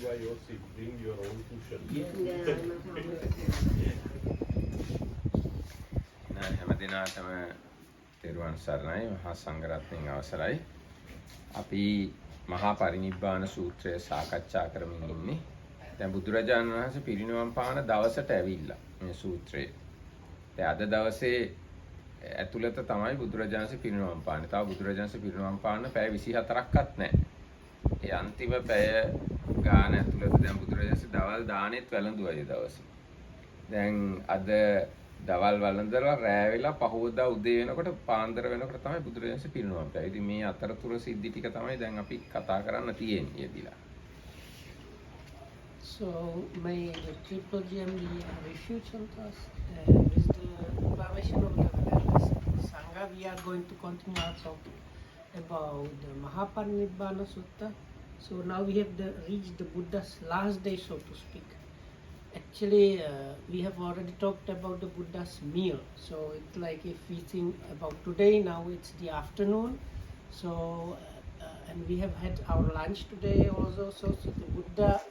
while you're sick, bring your own cushion. හැම දිනාටම තෙරුවන් සරණයි මහා සංඝරත්නයන් අවසරයි. අපි මහා පරිනිබ්බාන සූත්‍රය සාකච්ඡා කරමින් ඉන්නේ. දැන් බුදුරජාණන් වහන්සේ පිරිනිවන් පාන දවසට ඇවිල්ලා මේ සූත්‍රය. දැන් අද දවසේ ඇතුළත තමයි බුදුරජාණන් වහන්සේ පිරිනිවන් පාන්නේ. තව බුදුරජාණන් වහන්සේ පිරිනිවන් පාන්න පැය 24ක්වත් නැහැ. ඒ අන්තිම පැය ගාන ඇතුළත දැන් බුදුරජාණන් වහන්සේ දවල් දානෙත් වැළඳුවා ඒ දවසේ. දැන් අද දවල් වළඳලා රෑ වෙලා පහවදා උදේ වෙනකොට පාන්දර වෙනකොට තමයි බුදුරජාණන් වහන්සේ පිරිනිවන් පෑවේ. ඉතින් මේ අතරතුර සිද්ධි ටික තමයි දැන් අපි කතා කරන්න තියෙන්නේ යෙදිලා. So may the triple GMD refute on us with the permission of the Sangha, we are going to continue our talk about the Maha parinibbana Sutta. So now we have reached the Buddha's last day, so to speak. Actually, we have already talked about the Buddha's meal. So it's like if we think about today, now it's the afternoon. So, and we have had our lunch today also. So the Buddha,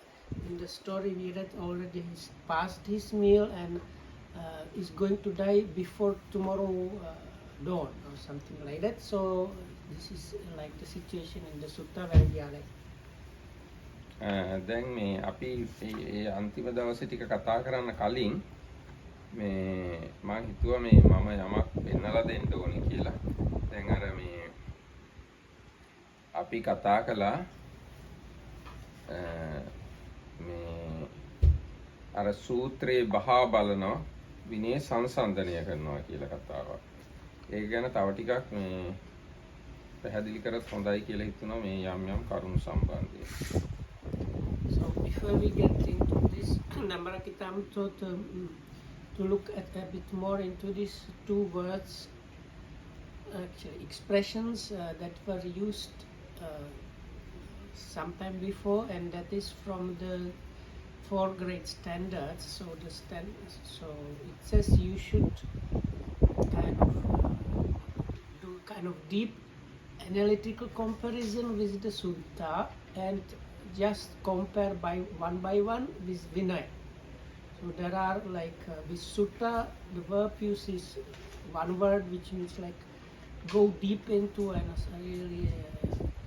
in the story we read already, he's passed his meal and is going to die before tomorrow dawn or something like that. So this is like the situation in the sutta where we are at. දැන් මේ අපි ඒ අන්තිම දවසේ ටික කතා කරන්න කලින් මේ මම හිතුවා මේ මම යමක් පෙන්නලා දෙන්න ඕනේ කියලා. දැන් අර මේ අපි කතා කළා මේ අර සූත්‍රේ බහා බලනවා විනය සංසන්දනය කරනවා කියලා කතාවක්. ඒක ගැන තව ටිකක් මේ පැහැදිලි කරත් හොඳයි කියලා හිතුණා මේ යම් කරුණු සම්බන්ධයෙන්. So before we get into this, Namarakitham thought to look at a bit more into these two words, actually expressions that were used sometime before, and that is from the 4 great standards. So so it says you should kind of deep analytical comparison with the sutta and just compare by one with Vinaya. So there are like with sutta, the verb use is one word which means like go deep into and really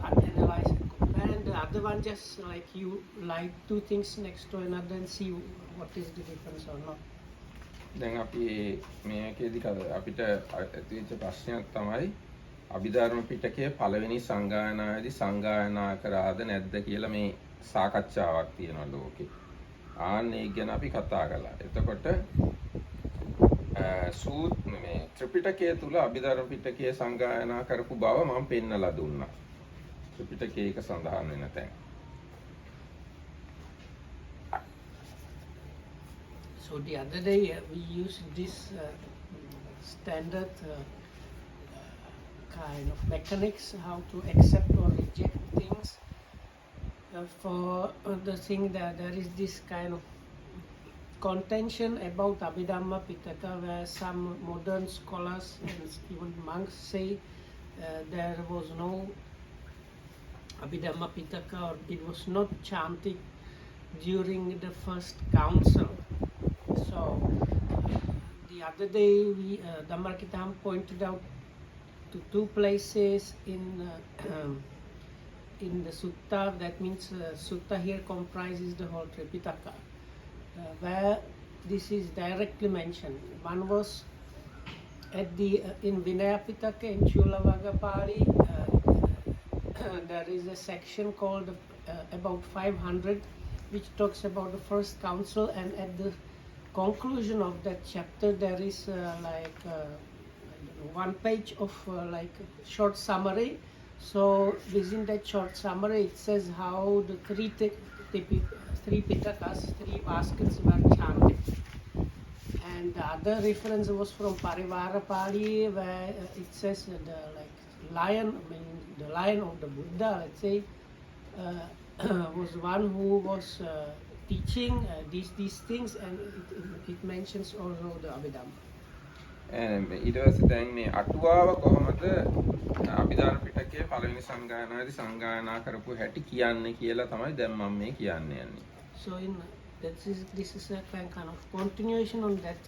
analyze and compare, and the other one just like you like two things next to another and see what is the difference or not. දැන් අපි මේකේදී අපිට ඇතිවෙච්ච ප්‍රශ්නයක් තමයි අභිධර්ම පිටකයේ පළවෙනි සංගායනාවේදී සංගායනා කරාද නැද්ද කියලා මේ සාකච්ඡාවක් තියෙනවා ලෝකේ. ආන්න ඒක ගැන අපි කතා කළා. එතකොට මේ ත්‍රිපිටකය තුල අභිධර්ම පිටකයේ සංගායනා කරපු බව මම පෙන්නලා දුන්නා. ත්‍රිපිටකයේ ඒක සඳහන් වෙන තැන. So the other day we used this standard kind of mechanics, how to accept or reject things. For the thing that there is this kind of contention about Abhidhamma Pitaka, where some modern scholars and even monks say there was no Abhidhamma Pitaka, or it was not chanted during the first council. So the other day we Dhammarakitham pointed out to 2 places in the sutta. That means sutta here comprises the whole Tripitaka, where this is directly mentioned. One was at the in Vinaya Pitaka in Chulavagga Pali. There is a section called about 500, which talks about the first council, and at the conclusion of that chapter there is like 1 page of like short summary. So within that short summary it says how the three Pitakas, 3 baskets were chanted. And the other reference was from Parivara Pali, where it says the like lion, I mean the lion of the Buddha, let's say, was one who was teaching these things, and it mentions also the Abhidhamma. ඊට පස්සේ දැන් මේ අටුවාව කොහොමද අභිධර්ම පිටකයේ පළවෙනි සංගායනාවේදී සංගායනා කරපු හැටි කියන්නේ කියලා තමයි දැන් මම මේ කියන්න යන්නේ. So this is a kind of continuation on that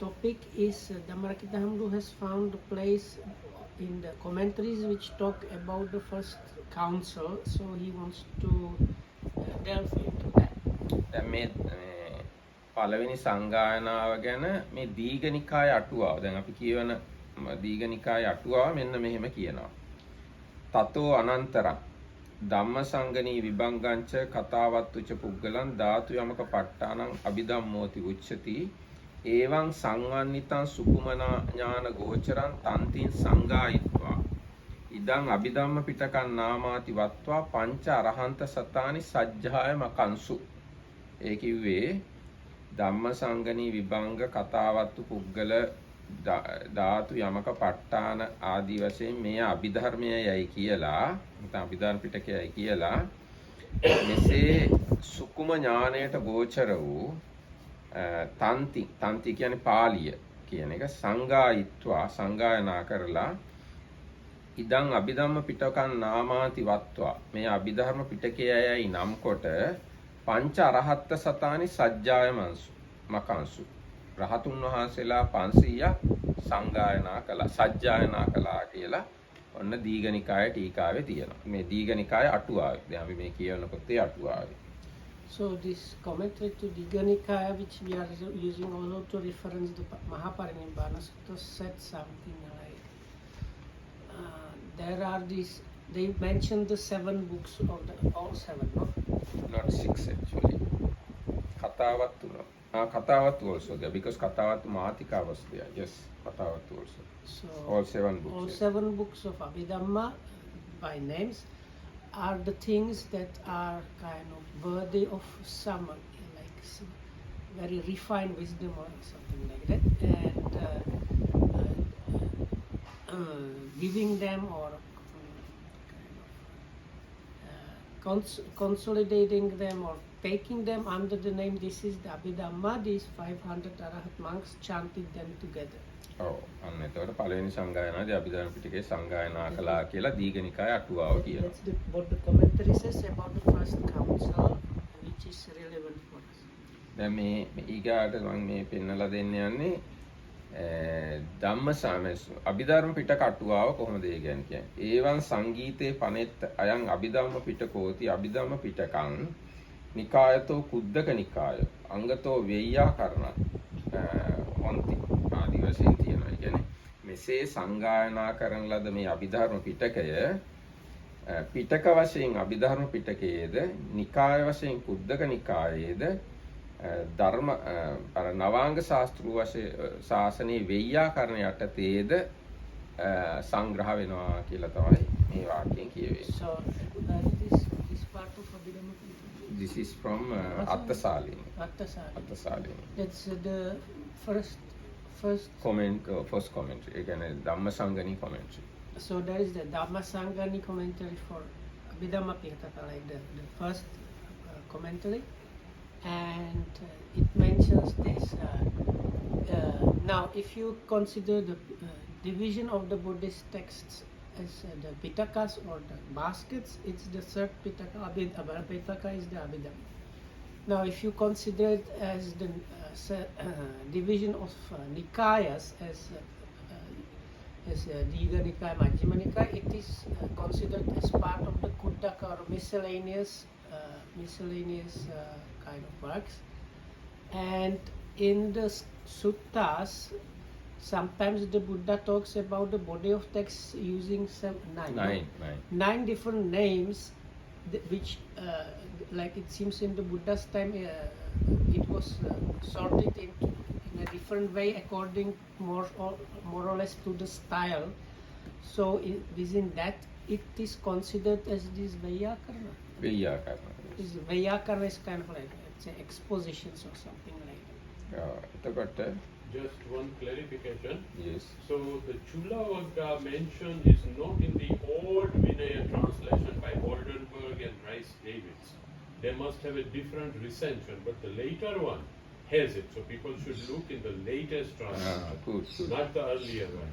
topic. Is Dhammarakita Hamdu has found a place in the commentaries which talk about the first council, so he wants to delve into that. දැන් මේ පළවෙනි සංගායනාව ගැන මේ දීඝනිකාය අටුවාව දැන් අපි කියවන දීඝනිකාය අටුවාව මෙන්න මෙහෙම කියනවා. තතෝ අනන්තරං ධම්මසංගණී විභංගංච කතාවත්තුච පුද්ගලං ධාතු යමක පට්ඨානං අභිධම්මෝති උච්චති එවං සංවන්නිතං සුකුමනා ඥාන ගෝචරං තන්තිං සංගායිත්වා ඉදං අභිධම්ම පිටකං නාමාති වත්වා පංච අරහන්ත සතානි සජ්ජාය මකංසු. ඒ කිව්වේ ධම්මසංගණී විභංග කතාවත්තු පුද්ගල ධාතු යමක පට්ඨාන ආදී වශයෙන් මේ අභිධර්මයයි කියලා නැත්නම් අභිධර්ම පිටකයයි කියලා මෙසේ සුකුම ඥාණයට ගෝචර වූ තන්ති කියන්නේ පාළිය කියන එක සංගායිත්වා සංගායනා කරලා ඉදං අභිධම්ම පිටකං නාමාති වත්වා මේ අභිධර්ම පිටකයයි නම් කොට පංච අරහත් සතානි සජ්ජාය මකංසු රහතුන් වහන්සේලා 500ක් සංගායනා කළා සජ්ජායනා කළා කියලා ඔන්න දීඝනිකාය ටීකාවේ තියෙනවා. මේ දීඝනිකාය අටුවාවේ. දැන් අපි මේ කියවන පොතේ අටුවාවේ. So this commentary to Digha Nikaya, which we are using also to reference the Maha parinibbana Sutta, said something like there are these. They mentioned the 7 books of the all 7, no? Not 6 actually. Katavattu no. Katavattu also there because Katavattu Mahatika was there. Yes, Katavattu also. So all 7 books. All yes. 7 books of Abhidhamma by names are the things that are kind of worthy of some like some very refined wisdom or something like that, and giving them or consolidating them or taking them under the name, this is the Abhidhamma, these 500 Arahat monks chanted them together. ඔව් අන්න එතකොට පළවෙනි සංගායනාවේදී අභිධර්ම පිටකේ සංගායනා කළා කියලා දීඝනිකාය අටුවාව කියනවා. That's what the commentary says about the first council, which is relevant for us. දැන් මේ ඊගාට මම මේ පෙන්නලා දෙන්න යන්නේ ධම්මසාමස් අභිධර්ම පිටක අටුවාව කොහොමද ඒ කියන්නේ. ඒවන් සංගීතේ පනෙත් අයං අභිධම්ම පිටකෝති අභිධම්ම පිටකං නිකායතෝ කුද්දක නිකාය අංගතෝ වෙය්‍යාකරණ වන්ති ආදී වශයෙන් තියෙනවා. ඒ කියන්නේ මෙසේ සංගායනා කරන ලද මේ අභිධර්ම පිටකය පිටක වශයෙන් අභිධර්ම පිටකයේද නිකාය වශයෙන් කුද්දක නිකායේද ධර්ම අර නවාංග ශාස්ත්‍රීය වශයෙන් ශාසනයේ වෙය්‍යාකරණ යටතේද සංග්‍රහ වෙනවා කියලා තමයි මේ වාක්‍යයෙන් කියවෙන්නේ. So this part of Abhidhamma. This is from Attasālini. Attasālini. That's the first commentary. Again, Dhammasangani commentary. So there is the Dhammasangani commentary for Abhidhamma Pitaka, like the first commentary, and it mentions this. Now, if you consider the division of the Buddhist texts as the Pitakas or the baskets, it's the third Pitaka. Pitaka is the Abhidhamma. Now, if you consider it as the division of Nikayas as Digha Nikaya, Majjhima Nikaya, it is considered as part of the Kuddaka or miscellaneous kind of works. And in the suttas, sometimes the Buddha talks about the body of text using nine different names, which like it seems in the Buddha's time it was sorted in a different way according more or less to the style. So within that it is considered as this Vayyakarana. Vayyakarana is kind of like expositions or something like that. Just one clarification. Yes. So the Chula Vagga mention is not in the old Vinaya translation by Oldenburg and Rice Davids. They must have a different recension, but the later one has it. So people should look in the latest translation, good. not the earlier one.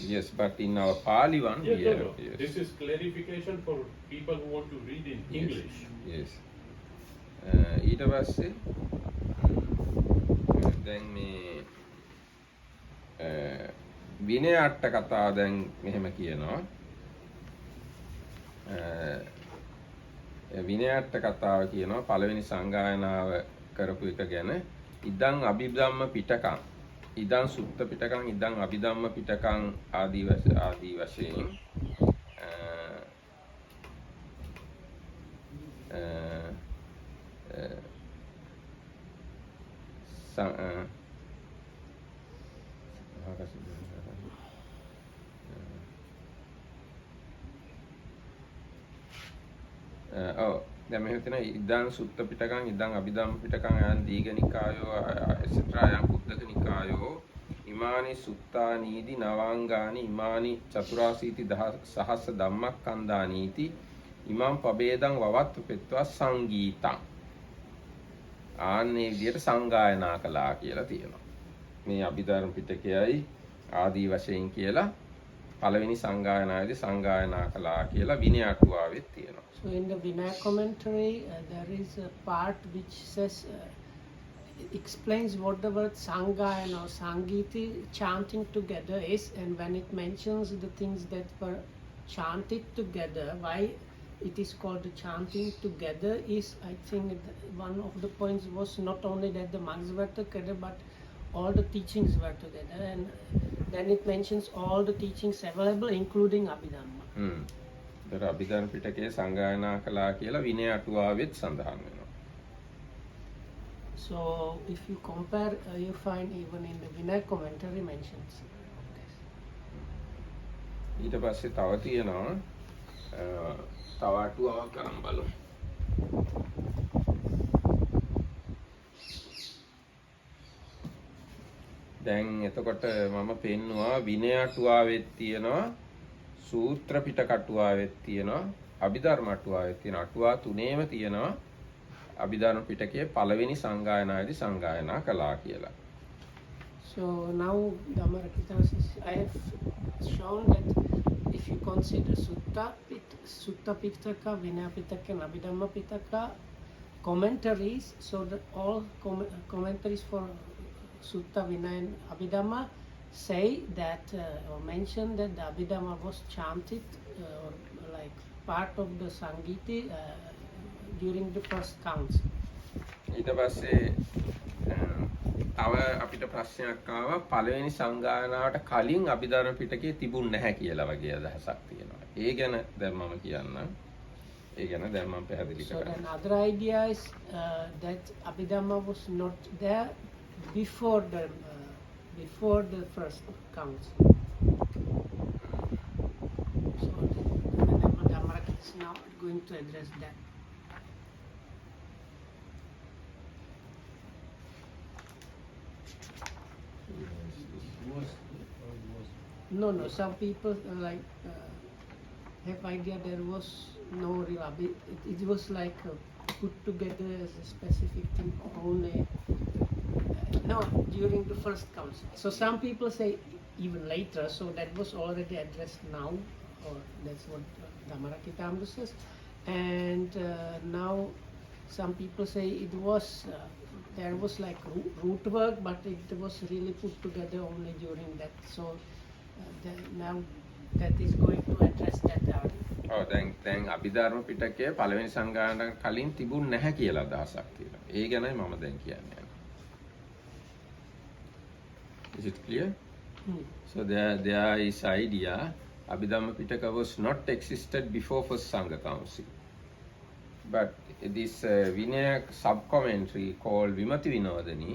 Yes, but in our Pali one, Yeah, we no, have, no. yes. This is clarification for people who want to read in English. Yes. ඊට පස්සේ දැන් මේ විනය අට කතාව දැන් මෙහෙම කියනවා. විනය අට කතාව කියනවා පළවෙනි සංගායනාව කරපු එක ගැන ඉදං අභිධම්ම පිටකං ඉදං සුත්ත පිටකං ඉදං අභිධම්ම පිටකං ආදී වශයෙන් දැන් මෙහෙම තියෙනවා ඉදං සුත්ත පිටකං ඉදං අභිධම්ම පිටකං යන් දීඝනිකායෝ etc. යන් කුද්දක නිකායෝ ඉමානි සුත්තානීදි නවාංගානි ඉමානි චතුරාසීති සහස්ස ධම්මක්ඛන්දානීති ඉමං පබේදං වවත්තු පෙත්වා සංගීතං ආන්නේ විදියට සංගායනා කළා කියලා තියෙනවා. මේ අභිධර්ම පිටකයයි ආදී වශයෙන් කියලා පළවෙනි සංගායනාවේදී සංගායනා කළා කියලා විනය අටුවාවෙත් තියෙනවා. So in the Vinaya commentary, there is a part which says, explains what the word Sangayana or Sangiti, chanting together, is, and when it mentions the things that were chanted together, why it is called the chanting together is, I think one of the points was not only that the monks were together, but all the teachings were together, and then it mentions all the teachings available, including Abhidhamma. ඒතර අභිධර්ම පිටකයේ සංගායනා කළා කියලා විනය අටුවාවෙත් සඳහන් වෙනවා. So if you compare, you find even in the Vinaya commentary mentions. ඊට පස්සේ තව තියෙනවා තව අටුවාවක් අරන් බලමු. දැන් එතකොට මම පෙන්නවා විනය අටුවාවෙත් තියෙනවා සූත්‍ර පිටක අටුවාවෙත් තියෙනවා අභිධර්ම අටුවාවෙත් තියෙනවා අටුවා තුනේම තියෙනවා අභිධර්ම පිටකයේ පළවෙනි සංගායනාවේදී සංගායනා කළා කියලා. So now Dhammarakita says, I have shown that if you consider Sutta Pitaka, Vinaya Pitaka and Abhidhamma Pitaka commentaries, so that all commentaries for Sutta, Vinaya and Abhidhamma say that or mention that the Abhidhamma was chanted or like part of the Sangiti during the first counts. ඊට පස්සේ තව අපිට ප්‍රශ්නයක් ආවා පළවෙනි සංගායනාවට කලින් අභිධර්ම පිටකේ තිබුණ නැහැ කියලා වගේ අදහසක් තියෙනවා. ඒ ගැන දැන් මම කියන්නම්. ඒ ගැන දැන් මම පැහැදිලි So කරන්නම්. another idea is that Abhidhamma was not there before the first counts. So Dhammarakita is now going to address that. No, some people have idea there was no real it was like put together as a specific thing only. No, during the first council. So some people say even later, so that was already addressed now, or that's what Dhammarakita says. And now some people say it was, there was like root work, but it was really put together only during that. So now that is going to address that area. දැන් අභිධර්ම පිටකයේ පළවෙනි සංගායනාවට කලින් තිබුණ නැහැ කියලා අදහසක් තියෙනවා. ඒ ගැනයි මම දැන් කියන්නේ. Is it clear? So there is idea Abhidhamma Pitaka was not existed before first Sangha Council. But this Vinaya sub-commentary called Vimati Vinodani,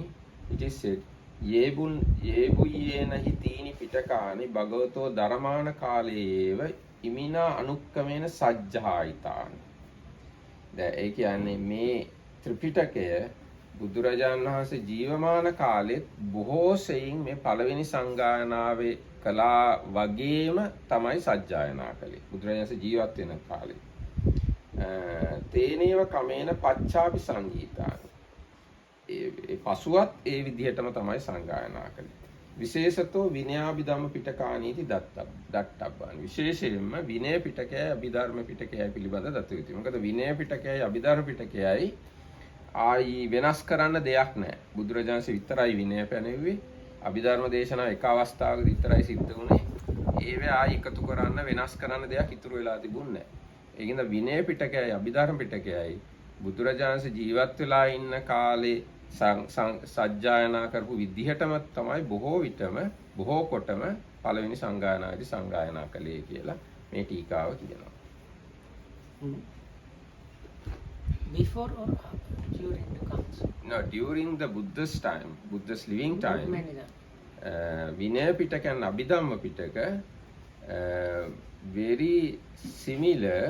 it is said, Yebuyena hitini pitakani bhagavato dharamana kaleva imina anukkamena sajjahaitan. ඒ කියන්නේ මේ ත්‍රිපිටකය බුදුරජාණන් වහන්සේ ජීවමාන කාලෙත් බොහෝ සෙයින් මේ පළවෙනි සංගායනාවේ කළා වගේම තමයි සජ්ජායනා කළේ. බුදුරජාණන් වහන්සේ ජීවත් වෙන කාලේ. තේනේව කමේන පච්චාපි සංගීතාන. ඒ පසුවත් ඒ විදිහටම තමයි සංගායනා කළේ. විශේෂතෝ විනයාභිධම්ම පිටකානීති දත්තබ්බානි. විශේෂයෙන්ම විනය පිටකයයි අභිධර්ම පිටකයයි පිළිබඳ දත යුතුයි. මොකද විනය පිටකයයි අභිධර්ම පිටකයයි ආයි වෙනස් කරන්න දෙයක් නැහැ. බුදුරජාණන්සේ විතරයි විනය පැනෙව්වේ. අභිධර්ම දේශනාව එක අවස්ථාවක විතරයි සිද්ධ වුණේ. ඒවේ ආයි එකතු කරන්න වෙනස් කරන්න දෙයක් ඉතුරු වෙලා තිබුණේ නැහැ. ඒකින්ද විනය පිටකයයි අභිධර්ම පිටකයයි බුදුරජාණන්සේ ජීවත් වෙලා ඉන්න කාලේ සජ්ජායනා කරපු විදිහටම තමයි බොහෝ විටම බොහෝ කොටම පළවෙනි සංගායනාවේදී සංගායනා කළේ කියලා මේ ටීකාව කියනවා. Before or during the council? No, during the Buddha's time, Buddha's living time, Vinaya Pitaka and Abhidhamma Pitaka very similar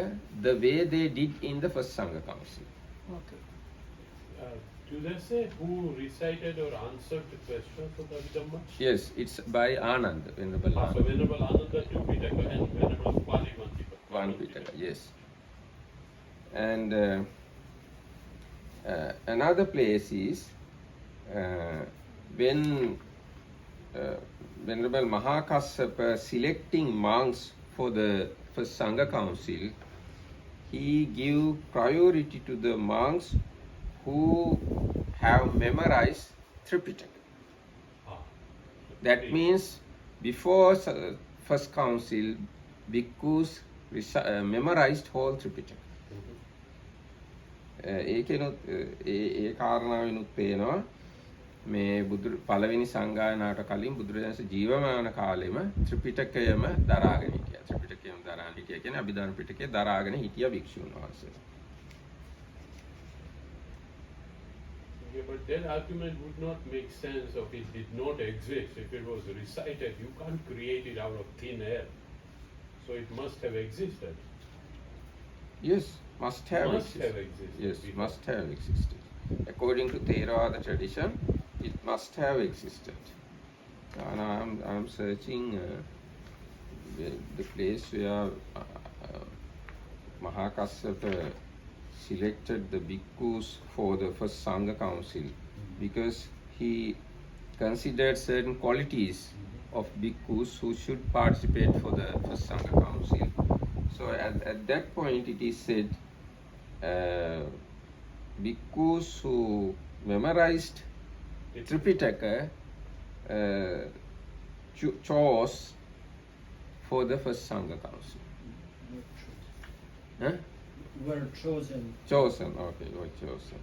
the way they did in the first Sangha Council. Okay. Do they say who recited or answered the questions of the Abhidhamma? Yes, it's by Anand, Venerable So Anand. Venerable Ananda two Pitaka and Venerable Pali One Pitaka, yes. And another place is when Venerable Maha selecting monks for the first Sangha Council, he give priority to the monks who have memorized Tripitaka. That means before first council, bhikkhus memorized whole Tripitaka. ඒකෙනුත් ඒ කාරණාවෙනුත් පේනවා මේ පළවෙනි සංගායනාවට කලින් බුදුරජාණන් ජීවමාන කාලෙම ත්‍රිපිටකයම දරාගෙන හිටියා. ත්‍රිපිටකයම දරාගෙන හිටියා කියන්නේ අභිධර්ම පිටකේ දරාගෙන හිටියා භික්ෂුන් වහන්සේ. Yeah, but that argument would not make sense if it did not exist. If it was recited, you can't create it out of thin air. So it must have existed. Yes, must have existed. Yes, must have existed. According to Theravada tradition, it must have existed. And I'm searching the place where Mahakassapa selected the bhikkhus for the first Sangha Council because he considered certain qualities of bhikkhus who should participate for the first Sangha Council. So at that point it is said bhikkhus who memorized Tripitaka chose for the first Sangha Council. Huh? Were chosen. Chosen, okay, were chosen.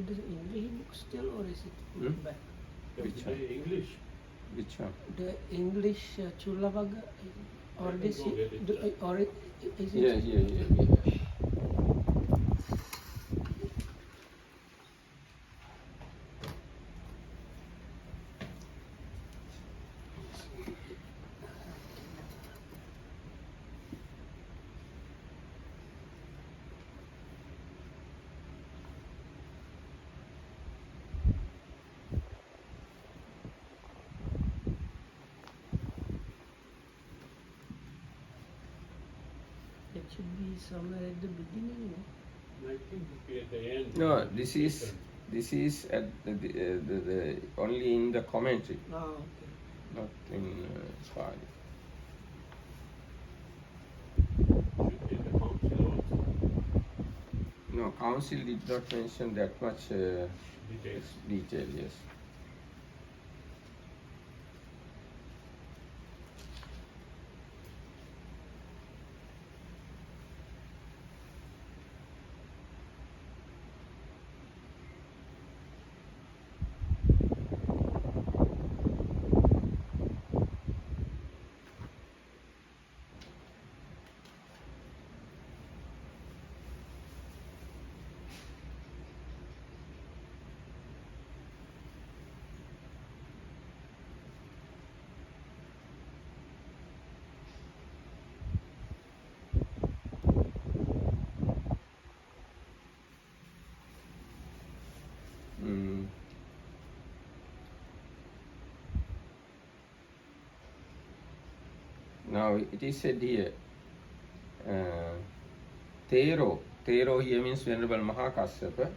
The English book still, or is it back? Which The one? English. Which one? The English Chulavaga, or I this, can go get it. or is it? Yeah. It should be somewhere at the beginning. No? I think it will be at the end. No, this is at the only in the commentary, Ah, okay. not in Pali. Should be the council also. No, council did not mention that much Details. detail. Yes. Now it is said here, Tero here means Venerable Maha Kassapa,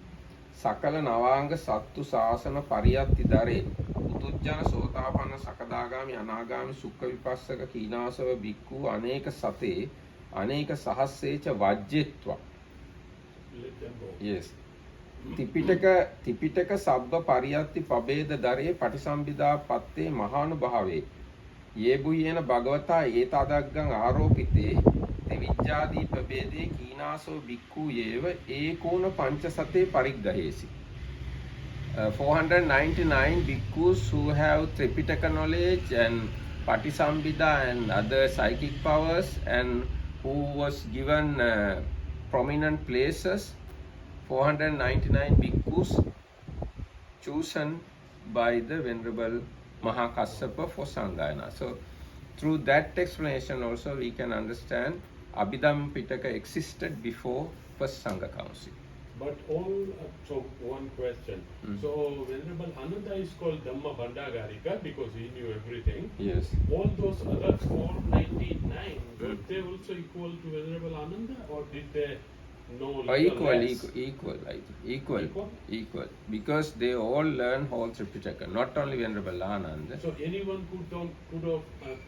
Sakala Navanga Sattu Sasana Pariyatti Dare, Utujjana Sotapanna Sakadagami Anagami Sukha Vipassaka Kinasava Bhikkhu Aneka Sate, Aneka Sahassecha Vajjitva. Let them go. Yes. Tipitaka Sabba Pariyatti Pabeda Dare Patisambhida Patte Mahanubhave. Yebuyena Bhagavata Etadaggang Aropite Vijjadi Pabede Kinaso Bhikkhu Yeva Ekona Panchasate Parigdahesi. 499 bhikkhus who have Tripitaka knowledge and Patisambhida and other psychic powers and who was given prominent places. 499 bhikkhus chosen by the Venerable Maha Kassapa for Sanghayana. So through that explanation also we can understand Abhidhamma Pitaka existed before first Sangha Council. But all, so one question. So Venerable Ananda is called Dhamma Bhandagarika because he knew everything. Yes. All those other 499, were they also equal to Venerable Ananda or did they know Equal. Because they all learn whole Tripitaka, not only Venerable Ananda. So anyone could have,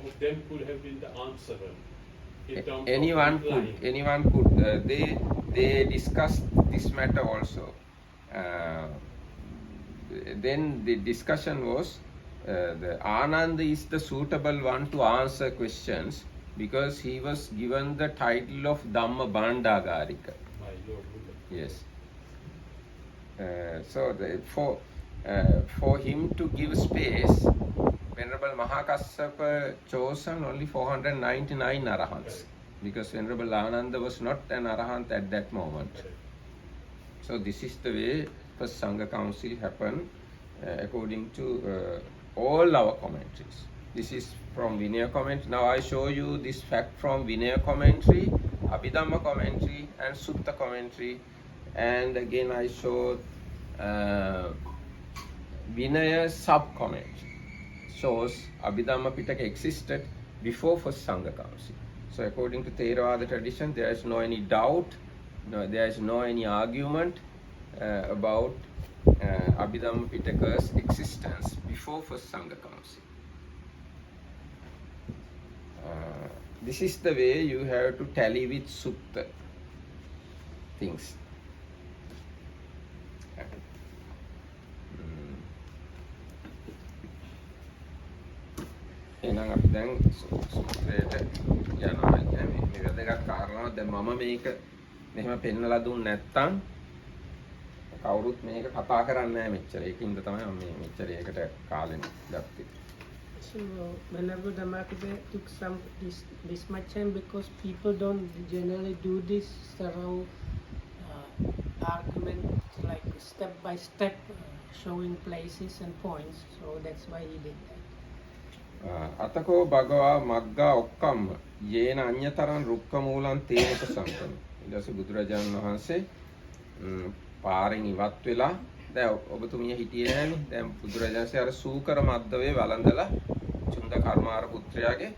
of them could have been the answerer. Anyone could. They discussed this matter also. Then the discussion was the Ananda is the suitable one to answer questions because he was given the title of Dhamma Bhandagarika. Yes. So for him to give space, Venerable Maha Kassapa chosen only 499 Arahants because Venerable Ananda was not an Arahant at that moment. So this is the way first Sangha Council happened according to all our commentaries. This is from Vinaya commentary. Now I show you this fact from Vinaya commentary, Abhidhamma commentary and Sutta commentary, and again I showed Vinaya sub-commentary. Shows Abhidhamma Pitaka existed before first Sangha Council. So according to Theravada tradition, there is no any doubt, there is no any argument about Abhidhamma Pitaka's existence before first Sangha Council. This is the way you have to tally with Sutta things. එහෙනම් අපි දැන් සූත්‍රයට යනවා. මේ වැදගත් කාරණාවක් දැන් මම මේක මෙහෙම පෙන්නලා දුන්නේ නැත්තම් කවුරුත් මේක කතා කරන්නේ නැහැ මෙච්චර. ඒකින්ද තමයි මම මේ මෙච්චර ඒකට කාලෙ ගත්තේ. So whenever the Makube took this much time because people don't generally do this thorough argument like step by step showing places and points. So that's why he did that. අතකෝ භගවා මග්ගා ඔක්කම්ම යේන අඤ්‍යතරං රුක්ක මූලං තේනක සංකම. ඊට පස්සේ බුදුරජාණන් වහන්සේ පාරෙන් ඉවත් වෙලා දැන් ඔබතුමිය හිටියේ නෑනේ. දැන් බුදුරජාණන්සේ අර සූකර මද්දවේ වළඳලා චුන්ද කර්මාර පුත්‍රයාගේ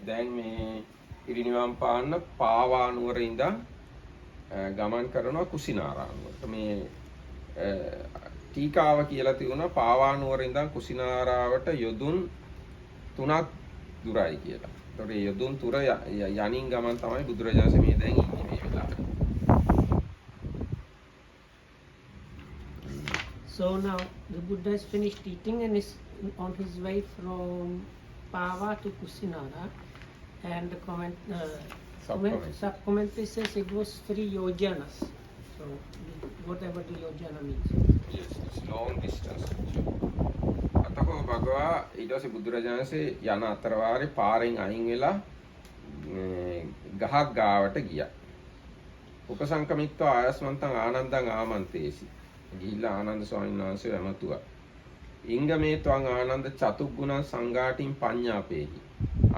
දැන් මේ පිරිනිවන් පාන්න පාවා නුවර ඉඳන් ගමන් කරනවා කුසිනාරානුවරට. මේ ටීකාව කියලා තියුණා පාවා නුවර ඉඳන් කුසිනාරාවට යොදුන් 3ක් දුරයි කියලා. ඒතකොට මේ යොදුන් තුර යනින් ගමන් තමයි බුදුරජාණන් මේ දැන් ඉන්නේ මේ වෙලාවට. So now the Buddha is finished eating and is on his way from Pava to Kusinara, and the sub-commentary says it was 3 yojanas. So whatever the yojana means. Yes, it's long distance. අතකෝ භගවා ඊට පස්සේ බුදුරජාණන්සේ යන අතර වාරේ පාරෙන් අයින් වෙලා ගහක් ගාවට ගියා. උපසංකමිත්ව ආයස්මන්තං ආනන්දං ආමන්තේසි. ගිහිල්ලා ආනන්ද ස්වාමීන් වහන්සේ වැමතුවා. ඉංගමේ ත්වං ආනන්ද චතුග්ගුණ සංඝාටින් පඤ්ඤාපේහි.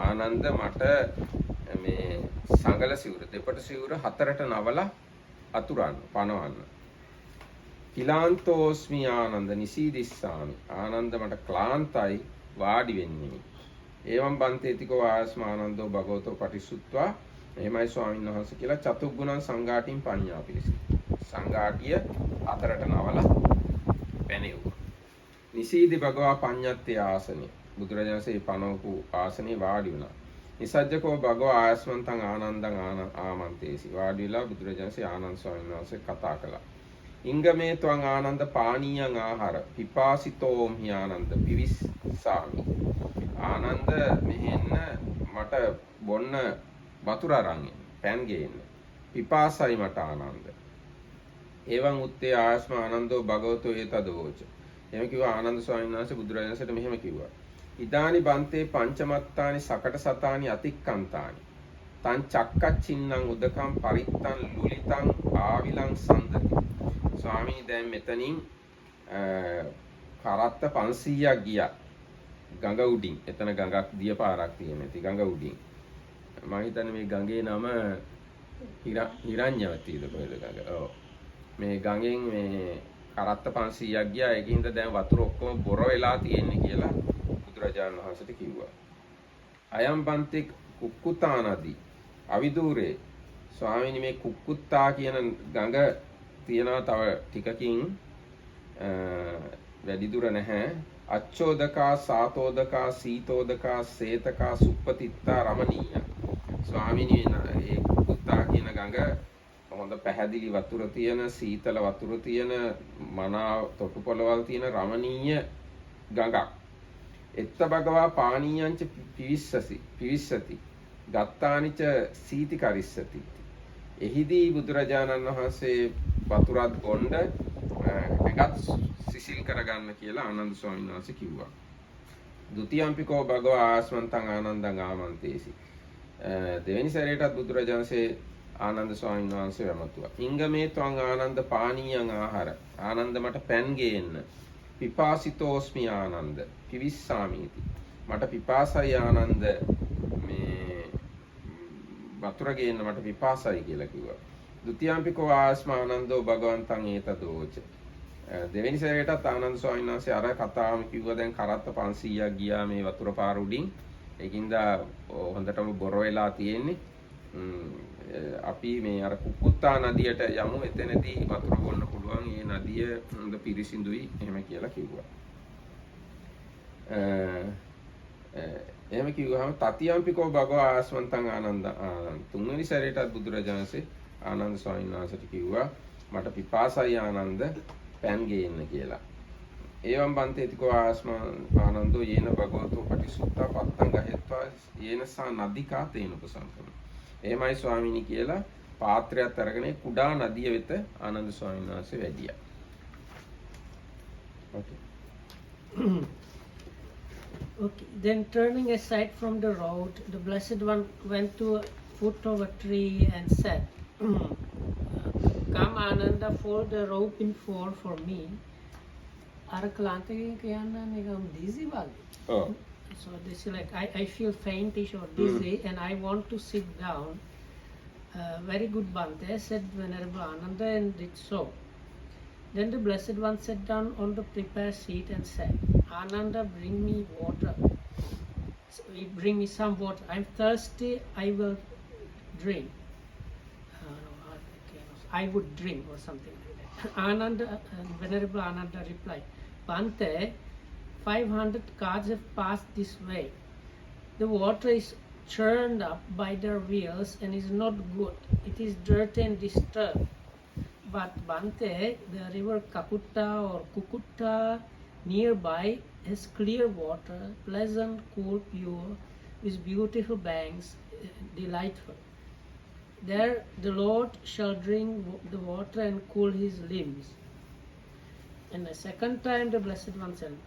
ආනන්ද මට මේ සංගල සිවුර දෙපට සිවුර 4ට නවලා අතුරන්න පනවන්න. කිලාන්තෝස්මි ආනන්ද නිසීදිස්සාමි. ආනන්ද මට ක්ලාන්තයි වාඩි වෙන්නේ. ඒවම් බන්තේතිකෝ ආයස්මානන්දෝ භගවතෝ පටිසුත්වා එහෙමයි ස්වාමීන් වහන්සේ කියලා චතුග්ගුණං සංඝාටින් පඤ්ඤා පිළිසි. සංඝාටිය අතරට නවලා පැනෙව්වා. නිසීදි භගවා පඤ්ඤත්තේ ආසනේ. බුදුරජාණන් වහන්සේ පනවපු ආසනේ වාඩි වුණා. නිසජ්ජකෝ භගවා ආයස්මන්තං ආනන්දං ආමන්තේසි. වාඩි වෙලා බුදුරජාණන් වහන්සේ ආනන්ද ස්වාමීන් වහන්සේ කතා කළා. ඉංගමේ ත්වං ආනන්ද පානීයං ආහාර පිපාසිතෝම් හි ආනන්ද පිවිස්සාමි. ආනන්ද මෙහෙන්න මට බොන්න වතුර අරන් එන්න පෑන් ගේන්න පිපාසයි මට ආනන්ද. එවං උත්තේ ආයස්ම ආනන්දෝ භගවතෝ ඒතදෝච. එහෙම කිව්වා ආනන්ද ස්වාමීන් වහන්සේ බුදුරජාණන්සේට මෙහෙම කිව්වා. ඉදානි බන්තේ පංචමත්තානි සකට සතානි අතික්කන්තානි තං චක්කච්චින්නම් උදකම් පරිත්තං ලුලිතං ආවිලං සම්දති. ස්වාමී දැන් මෙතනින් කරත්ත 500ක් ගියා ගඟ උඩින්. එතන ගඟක් දිය පාරක් තියෙන. ඉතින් ගඟ උඩින් මම හිතන්නේ මේ ගඟේ නම හිරඤ්ඤවතීද කොහෙද ගඟ. ඔව් මේ ගඟෙන් මේ කරත්ත 500ක් ගියා. ඒකින්ද දැන් වතුර ඔක්කොම බොර වෙලා තියෙන්නේ කියලා බුදුරජාණන් වහන්සේට කිව්වා. අයම් බන්තේ කුක්කුතා නදී අවිදූරේ. ස්වාමීනි මේ කුක්කුත්තා කියන ගඟ තියනවා තව ටිකකින් වැඩි දුර නැහැ. අච්චෝදකා සාතෝදකා සීතෝදකා සේතකා සුප්පතිත්තා රමණීය. ස්වාමීනි මේ කුක්කුත්තා කියන ගඟ හොඳ පැහැදිලි වතුර තියෙන සීතල වතුර තියෙන මනා තොටුපළවල් තියෙන රමණීය ගඟක්. එත්ත භගවා පානීයංච පිවිස්සති ගත්තානිච සීති කරිස්සති. එහිදී බුදුරජාණන් වහන්සේ වතුරත් බොණ්ඩ එකත් සිසිල් කරගන්න කියලා ආනන්ද ස්වාමීන් වහන්සේ කිව්වා. ဒုတိယ ම්පිකෝ භගවා ආස්මන්තං ආනන්දං ආමන්තේසි. දෙවෙනි සැරේටත් බුදුරජාණන්සේ ආනන්ද ස්වාමීන් වහන්සේ වැමතුවා. ඉංගමේ ත්වං ආනන්ද පානීයං ආහාර. ආනන්ද මට පෑන් ගේන්න. පිපාසිතෝස්මි ආනන්ද පිවිස්සාමීති. මට පිපාසයි ආනන්ද මේ වතුර ගේන්න මට පිපාසයි කියලා කිව්වා. ဒုတိယ ම්පිකෝ ආස්මානන්දෝ භගවන්තං ඒතදෝච. දෙවෙනි සැරේටත් ආනන්ද ස්වාමීන් වහන්සේ අර කතාවම කිව්වා. දැන් කරත්ත 500ක් ගියා මේ වතුර පාර උඩින්. ඒකින්ද හොඳටම බොර වෙලා තියෙන්නේ. අපි මේ අර කුක්කුත්තා නදියට යමු. එතනදී වතුර බොන්න පුළුවන්. මේ නදිය හොඳ පිරිසිදුයි එහෙම කියලා කිව්වා. එහෙම කිව්වහම තතියම්පිකෝ භගවා ආස්මන්තං ආනන්ද තුන්වෙනි සැරේටත් බුදුරජාණන්සේ ආනන්ද ස්වාමීන් වහන්සේට කිව්වා මට පිපාසයි ආනන්ද පෑන් ගේන්න කියලා. ඒවම් බන්තේතිකෝ ආනන්දෝ යේන භගවතෝ පටිසුත්තා පත්තං ගහෙත්වා යේනසා නදිකා තේන උපසංකම. එහෙමයි ස්වාමීනි කියලා පාත්‍රයක් අරගෙන කුඩා නදිය වෙත ආනන්ද ස්වාමීන් වහන්සේ වැඩියා. Okay. Okay, then turning aside from the road, the Blessed One went to a foot of a tree and said, Come Ananda, fold the rope in four for me. Dizzy. Oh. So they say like, I feel faintish or dizzy and I want to sit down. Very good Bhante, said Venerable Ananda, and did so. Then the Blessed One sat down on the prepared seat and said, Ananda, bring me water. So, bring me some water. I'm thirsty, I will drink. I would drink or something like that. Ananda, Venerable Ananda replied, Bhante, 500 carts have passed this way. The water is churned up by their wheels and is not good. It is dirty and disturbed. But Bhante, the river Kaputta or Kukutta nearby has clear water, pleasant, cool, pure, with beautiful banks, delightful. There the Lord shall drink the water and cool his limbs. And the second time the Blessed One said,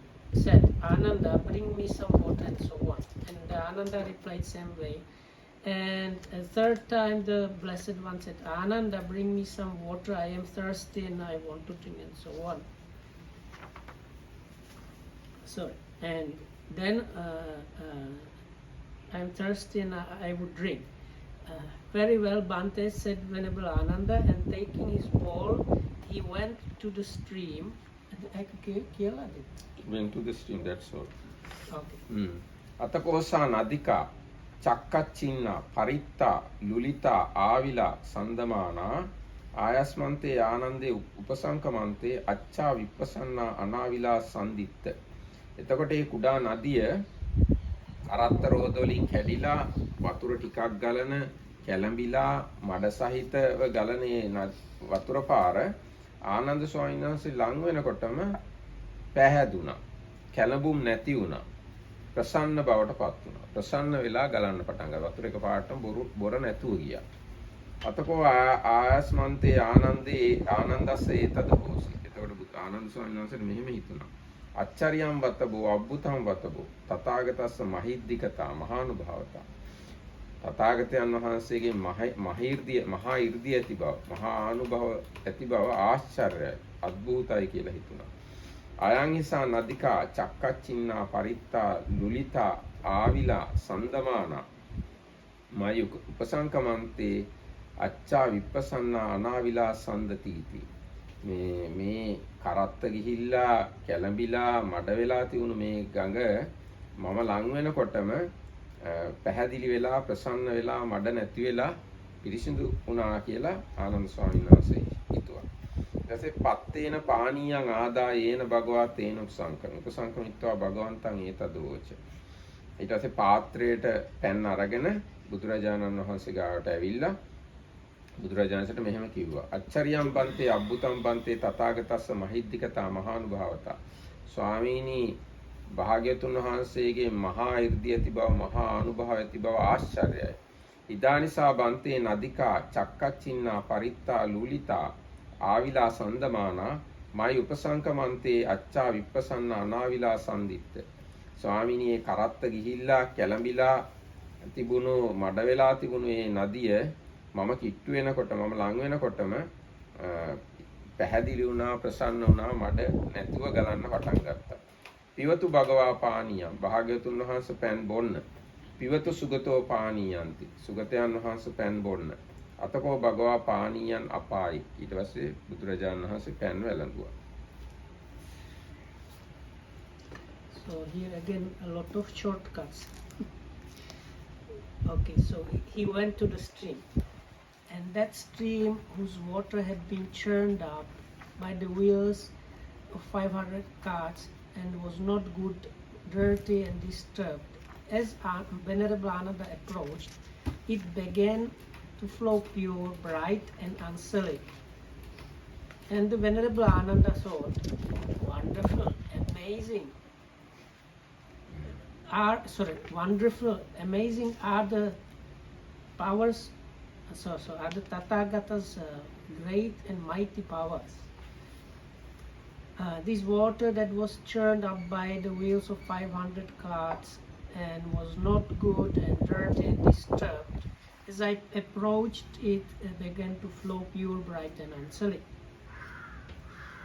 Ananda, bring me some water, and so on. And Ananda replied same way. And a third time the Blessed One said, Ananda, bring me some water, I am thirsty and I want to drink, and so on. Sorry. And then I am thirsty and I would drink. Very well, Bhante, said Venerable Ananda, and taking his bowl, he went to the stream. Went to the stream, that's all. Okay. අතකෝසා නදිකා චක්කච්චින්නා පරිත්තා ලුලිතා ආවිලා සන්දමානා ආයස්මන්තේ ආනන්දේ උපසංකමන්තේ අච්චා විප්පසන්නා අනාවිලා සම්දිත්ත. එතකොට මේ කුඩා නදිය කරත්ත රෝද වලින් කැඩිලා වතුර ටිකක් ගලන කැළඹිලා මඩ සහිතව ගලනේ වතුර පාර ආනන්ද ස්වාමීන් වහන්සේ ලං වෙනකොටම පැහැදුනා. කැළඹුම් නැති වුණා. ප්‍රසන්න බවට පත් වුණා. ප්‍රසන්න වෙලා ගලන්න පටන් ගත්තා. වතුර එකපාරටම බොර නැතුව ගියා. අතකෝ ආයස්මන්තේ ආනන්දේ ආනන්දස්සේ තද හෝසි. එතකොට ආනන්ද ස්වාමීන් වහන්සේට මෙහෙම හිතුණා. අච්චරියම් වතබෝ අබ්බුතම් වතබෝ තථාගතස්ස මහිද්దికතා මහානුභාවතා. තථාගතයන් වහන්සේගේ මහා 이르දිය ඇති බව, මහා ආනුභව ඇති බව ආශ්චර්යයි, අద్භූතයි කියලා හිතුණා. අයං හිසා නදිකා චක්කච්චින්නා පරිත්තා ලුලිතා ආවිලා සන්දමානා මය උපසංකමන්තේ අච්චා විප්පසන්නා අනාවිලා සන්දතිති. මේ කරත්ත ගිහිල්ලා කැළඹිලා මඩ වෙලා තියුණු මේ ගඟ මම ලං වෙනකොටම පැහැදිලි වෙලා ප්‍රසන්න වෙලා මඩ නැති වෙලා පිරිසිදු වුණා කියලා ආනන්ද ස්වාමීන් වහන්සේ හිතුවා. ඊට පස්සේ පත්තේන පානීයං ආදායේන භගවා තේන උපසංකමිත්වා භගවන්තං ඒතදෝච. ඊට පස්සේ පාත්‍රයට පැන් අරගෙන බුදුරජාණන් වහන්සේ ගාවට ඇවිල්ලා බුදුරජාණන්සට මෙහෙම කිව්වා. අච්චරියම් බන්තේ අබ්බුතම් බන්තේ තථාගතස්ස මහිද්దికතා මහානුභාවතා. ස්වාමීනි භාග්‍යතුන් වහන්සේගේ මහා 이르දිය ඇති බව, මහා අනුභව ඇති බව ආශ්චර්යයි. ඉදානිසා බන්තේ නදිකා චක්කච්චින්නා පරිත්තා ලූලිතා ආවිලා සන්දමානා මයි උපසංකමන්තේ අච්චා විප්පසන්න අනාවිලා සම්දිත්ත. ස්වාමීනි මේ කරත්ත ගිහිල්ලා කැළඹිලා තිබුණු මඩ වෙලා තිබුණු මේ නදිය මම කිට්ටු වෙනකොට මම ලං වෙනකොටම පැහැදිලි වුණා, ප්‍රසන්න වුණා, මඩ නැතුව ගලන්න පටන් ගත්තා. පිවතු භගවා පානියම් භාග්‍යතුන් වහන්සේ පෑන් බොන්න. පිවතු සුගතෝ පානීයන්ති සුගතයන් වහන්සේ පෑන් බොන්න. අතකෝ භගවා පානීයන් අපායි. ඊට පස්සේ බුදුරජාණන් වහන්සේ පෑන් වැළඳුවා. So here again a lot of shortcuts. Okay, so he went to the stream, and that stream whose water had been churned up by the wheels of 500 carts and was not good, dirty and disturbed. As Venerable Ananda approached, it began to flow pure, bright and unsullied. And the Venerable Ananda thought, wonderful, amazing. Wonderful, amazing are the powers, are the Tathagata's great and mighty powers. This water that was churned up by the wheels of 500 carts and was not good and dirty and disturbed, as I approached it, began to flow pure, bright and unsullied.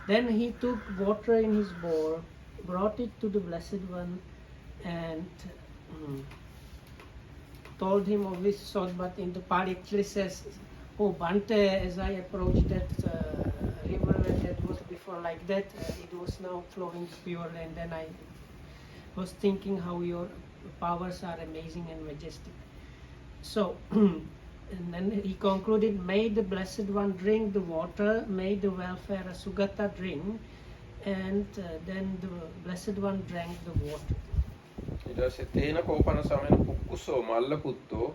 Then he took water in his bowl, brought it to the Blessed One, and told him of his thought, but in the Pali it actually says, oh Bante, as I approached that river that was before like that, it was now flowing pure, and then I was thinking how your powers are amazing and majestic. So, and then he concluded, may the Blessed One drink the water, may the welfare Sugata drink, and then the Blessed One drank the water. ඊට පස්සේ තේන කෝපන සමයන පුක්කුසෝ මල්ල පුත්තෝ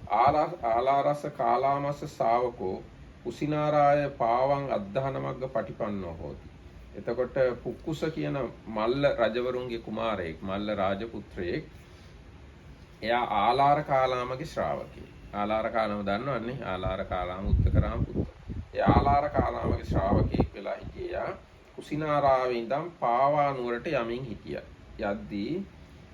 ආලාරස කාලාමස ශාවකෝ කුසිනාරාය පාවං අද්ධානමග්ග පටිපන්නෝ හෝති. එතකොට පුක්කුස කියන මල්ල රජවරුන්ගේ කුමාරයෙක්, මල්ල රාජපුත්‍රයෙක්. එයා ආලාර කාලාමගේ ශ්‍රාවකයෙක්. ආලාර කාලාම දන්නවන්නේ? ආලාර කාලාම උත්තකරාම පුත්‍ර. ඒ ආලාර කාලාමගේ ශ්‍රාවකයෙක් වෙලා හිටියා. කුසිනාරාවේ ඉඳන් පාවා නුවරට යමින් හිටියා. යද්දී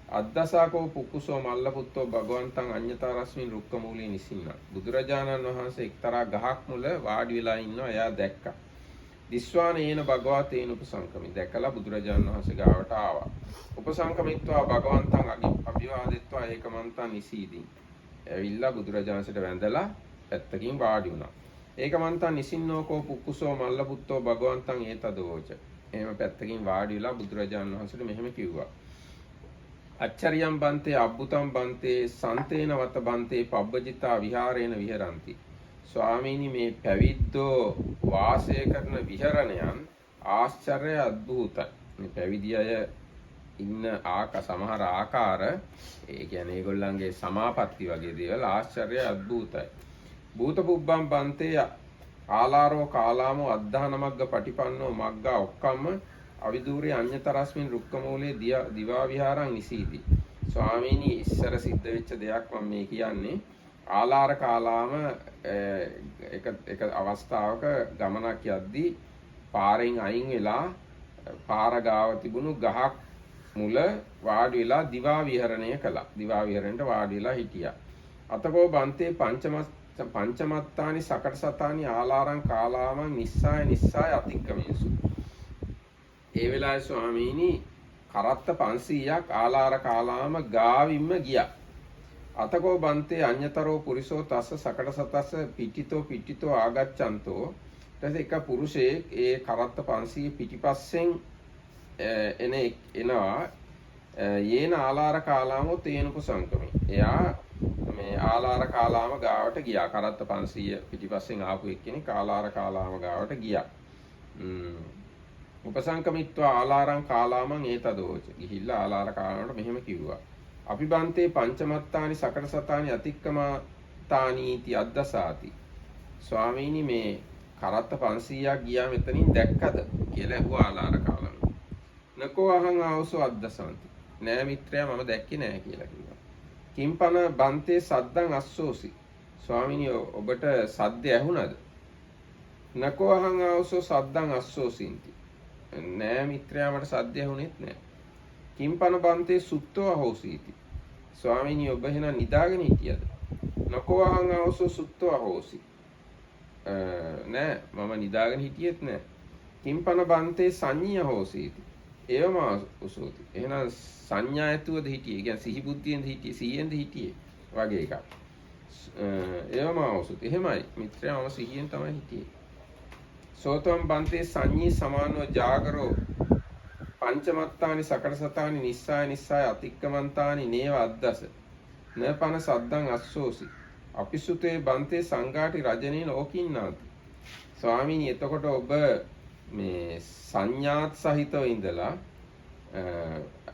අද්දසාකෝ පුක්කුසෝ මල්ල පුත්තෝ භගවන්තං අඤ්ඤතා රස්මින් රුක්ක මූලේ නිසින්න. බුදුරජාණන් වහන්සේ එක්තරා ගහක් මුල වාඩි වෙලා ඉන්නවා. එයා දැක්කා. දිස්වානේන භගවා තේන උපසංකමි. දැකලා බුදුරජාණන් වහන්සේ ගාවට ආවා. උපසංකමිත්වා භගවන්තං අභිවාදෙත්වා ඒකමන්තං නිසීදී. ඇවිල්ලා බුදුරජාණන්සට වැඳලා පැත්තකින් වාඩි වුණා. ඒකමන්තං නිසින්නෝකෝ පුක්කුසෝ මල්ල පුත්තෝ භගවන්තං ඒතදෝච. එහෙම පැත්තකින් වාඩි වෙලා බුදුරජාණන් වහන්සේට මෙහෙම කිව්වා. Accharyam bante abbutam bante santena vata bante pabbajita viharena viharanti. ස්වාමීනි මේ පැවිද්දෝ වාසය කරන විහරණයන් ආශ්චර්ය අද්භූතයි. මේ පැවිදි අය ඉන්න සමහර ආකාර ඒ කියන්නේ ඒගොල්ලන්ගේ සමාපatti වගේ දේවල් ආශ්චර්ය අද්භූතයි. භූත පුබ්බම් බන්තේ ආලාරෝ කාලාමෝ අද්ධාන මග්ග පටිපන්නෝ මග්ගා ඔක්කම්ම අවිදූරේ අඤ්‍යතරස්මින් රුක්කමූලේ දිවා විහාරං නිසීති. ස්වාමීනි ඉස්සර සිද්ධ වෙච්ච දෙයක් මම මේ කියන්නේ. ආලාර කාලාම එක අවස්ථාවක ගමනක් යද්දී පාරෙන් අයින් වෙලා පාර ගාව තිබුණු ගහක් මුල වාඩි වෙලා දිවා විහරණය කළා. දිවා විහරණයට වාඩි වෙලා හිටියා. අතකෝ බන්තේ පංචමත්තානි සකටසතානි ආලාරං කාලාමං නිස්සාය අතික්කමේසු. ඒ වෙලාවේ ස්වාමීනි කරත්ත 500ක් ආලාර කාලාම ගාවින්ම ගියා. අතකෝ බන්තේ අඤ්‍යතරෝ පුරිසෝ තස්ස සකටසතස්ස පිටිතෝ ආගච්ඡන්තෝ. ඊට එක පුරුෂයෙක් ඒ කරත්ත 500 පිටිපස්සෙන් එනවා යේන ආලාර කාලාමෝ තේනුප සංකමේ. එයා මේ ආලාර කාලාම ගාවට ගියා. කරත්ත 500 පිටිපස්සෙන් ආපු එක්කෙනෙක් ආලාර කාලාම ගාවට ගියා. උපසංකමිත්වා ආලාරං කාලාමං ඒතදෝච. ගිහිල්ලා ආලාර කාලාමට මෙහෙම කිව්වා. අපි බන්තේ පංචමත්තානි සකටසතානි අතික්කමතානීති අද්දසාති. ස්වාමීනි මේ කරත්ත 500ක් ගියා මෙතනින් දැක්කද කියලා ඇහුවා ආලාර කාලාම. නකෝ අහං ආවසෝ අද්දසාන්ති. නෑ මිත්‍රයා මම දැක්කේ නෑ කියලා කිව්වා. කිම්පන බන්තේ සද්දං අස්සෝසි. ස්වාමීනි ඔබට සද්ද ඇහුණද? නකෝ අහං ආවසෝ සද්දං අස්සෝසින්ති. නෑ මිත්‍රයා මට සද්ද ඇහුණෙත් නෑ. කිම්පන බන්තේ සුත්තෝ අහෝසීති. ස්වාමීනි ඔබ එහෙනම් නිදාගෙන හිටියද? නකෝ අහං ආවසෝ සුත්තෝ අහෝසි. නෑ මම නිදාගෙන හිටියෙත් නෑ. කිම්පන බන්තේ සංඤ්ඤා අහෝසීති. ඒවම උසෝති. එහෙනම් සංඥා ඇතුවද හිටියේ? කියන්නේ සිහි බුද්ධියෙන්ද හිටියේ? සිහියෙන්ද හිටියේ? වගේ එකක්. ඒවම උසෝති. එහෙමයි මිත්‍රයා මම සිහියෙන් තමයි හිටියේ. සෝතම් බන්තේ සංඤී සමානෝ ජාගරෝ පංචමත්තානි සකටසතානි නිස්සාය අතික්කමන්තානි නේව අද්දස නපන සද්දං අස්සෝසි අපිසුතේ බන්තේ සංඝාටි රජනේ ලෝකින්නාති. ස්වාමීනි එතකොට ඔබ මේ සංඥාත් සහිතව ඉඳලා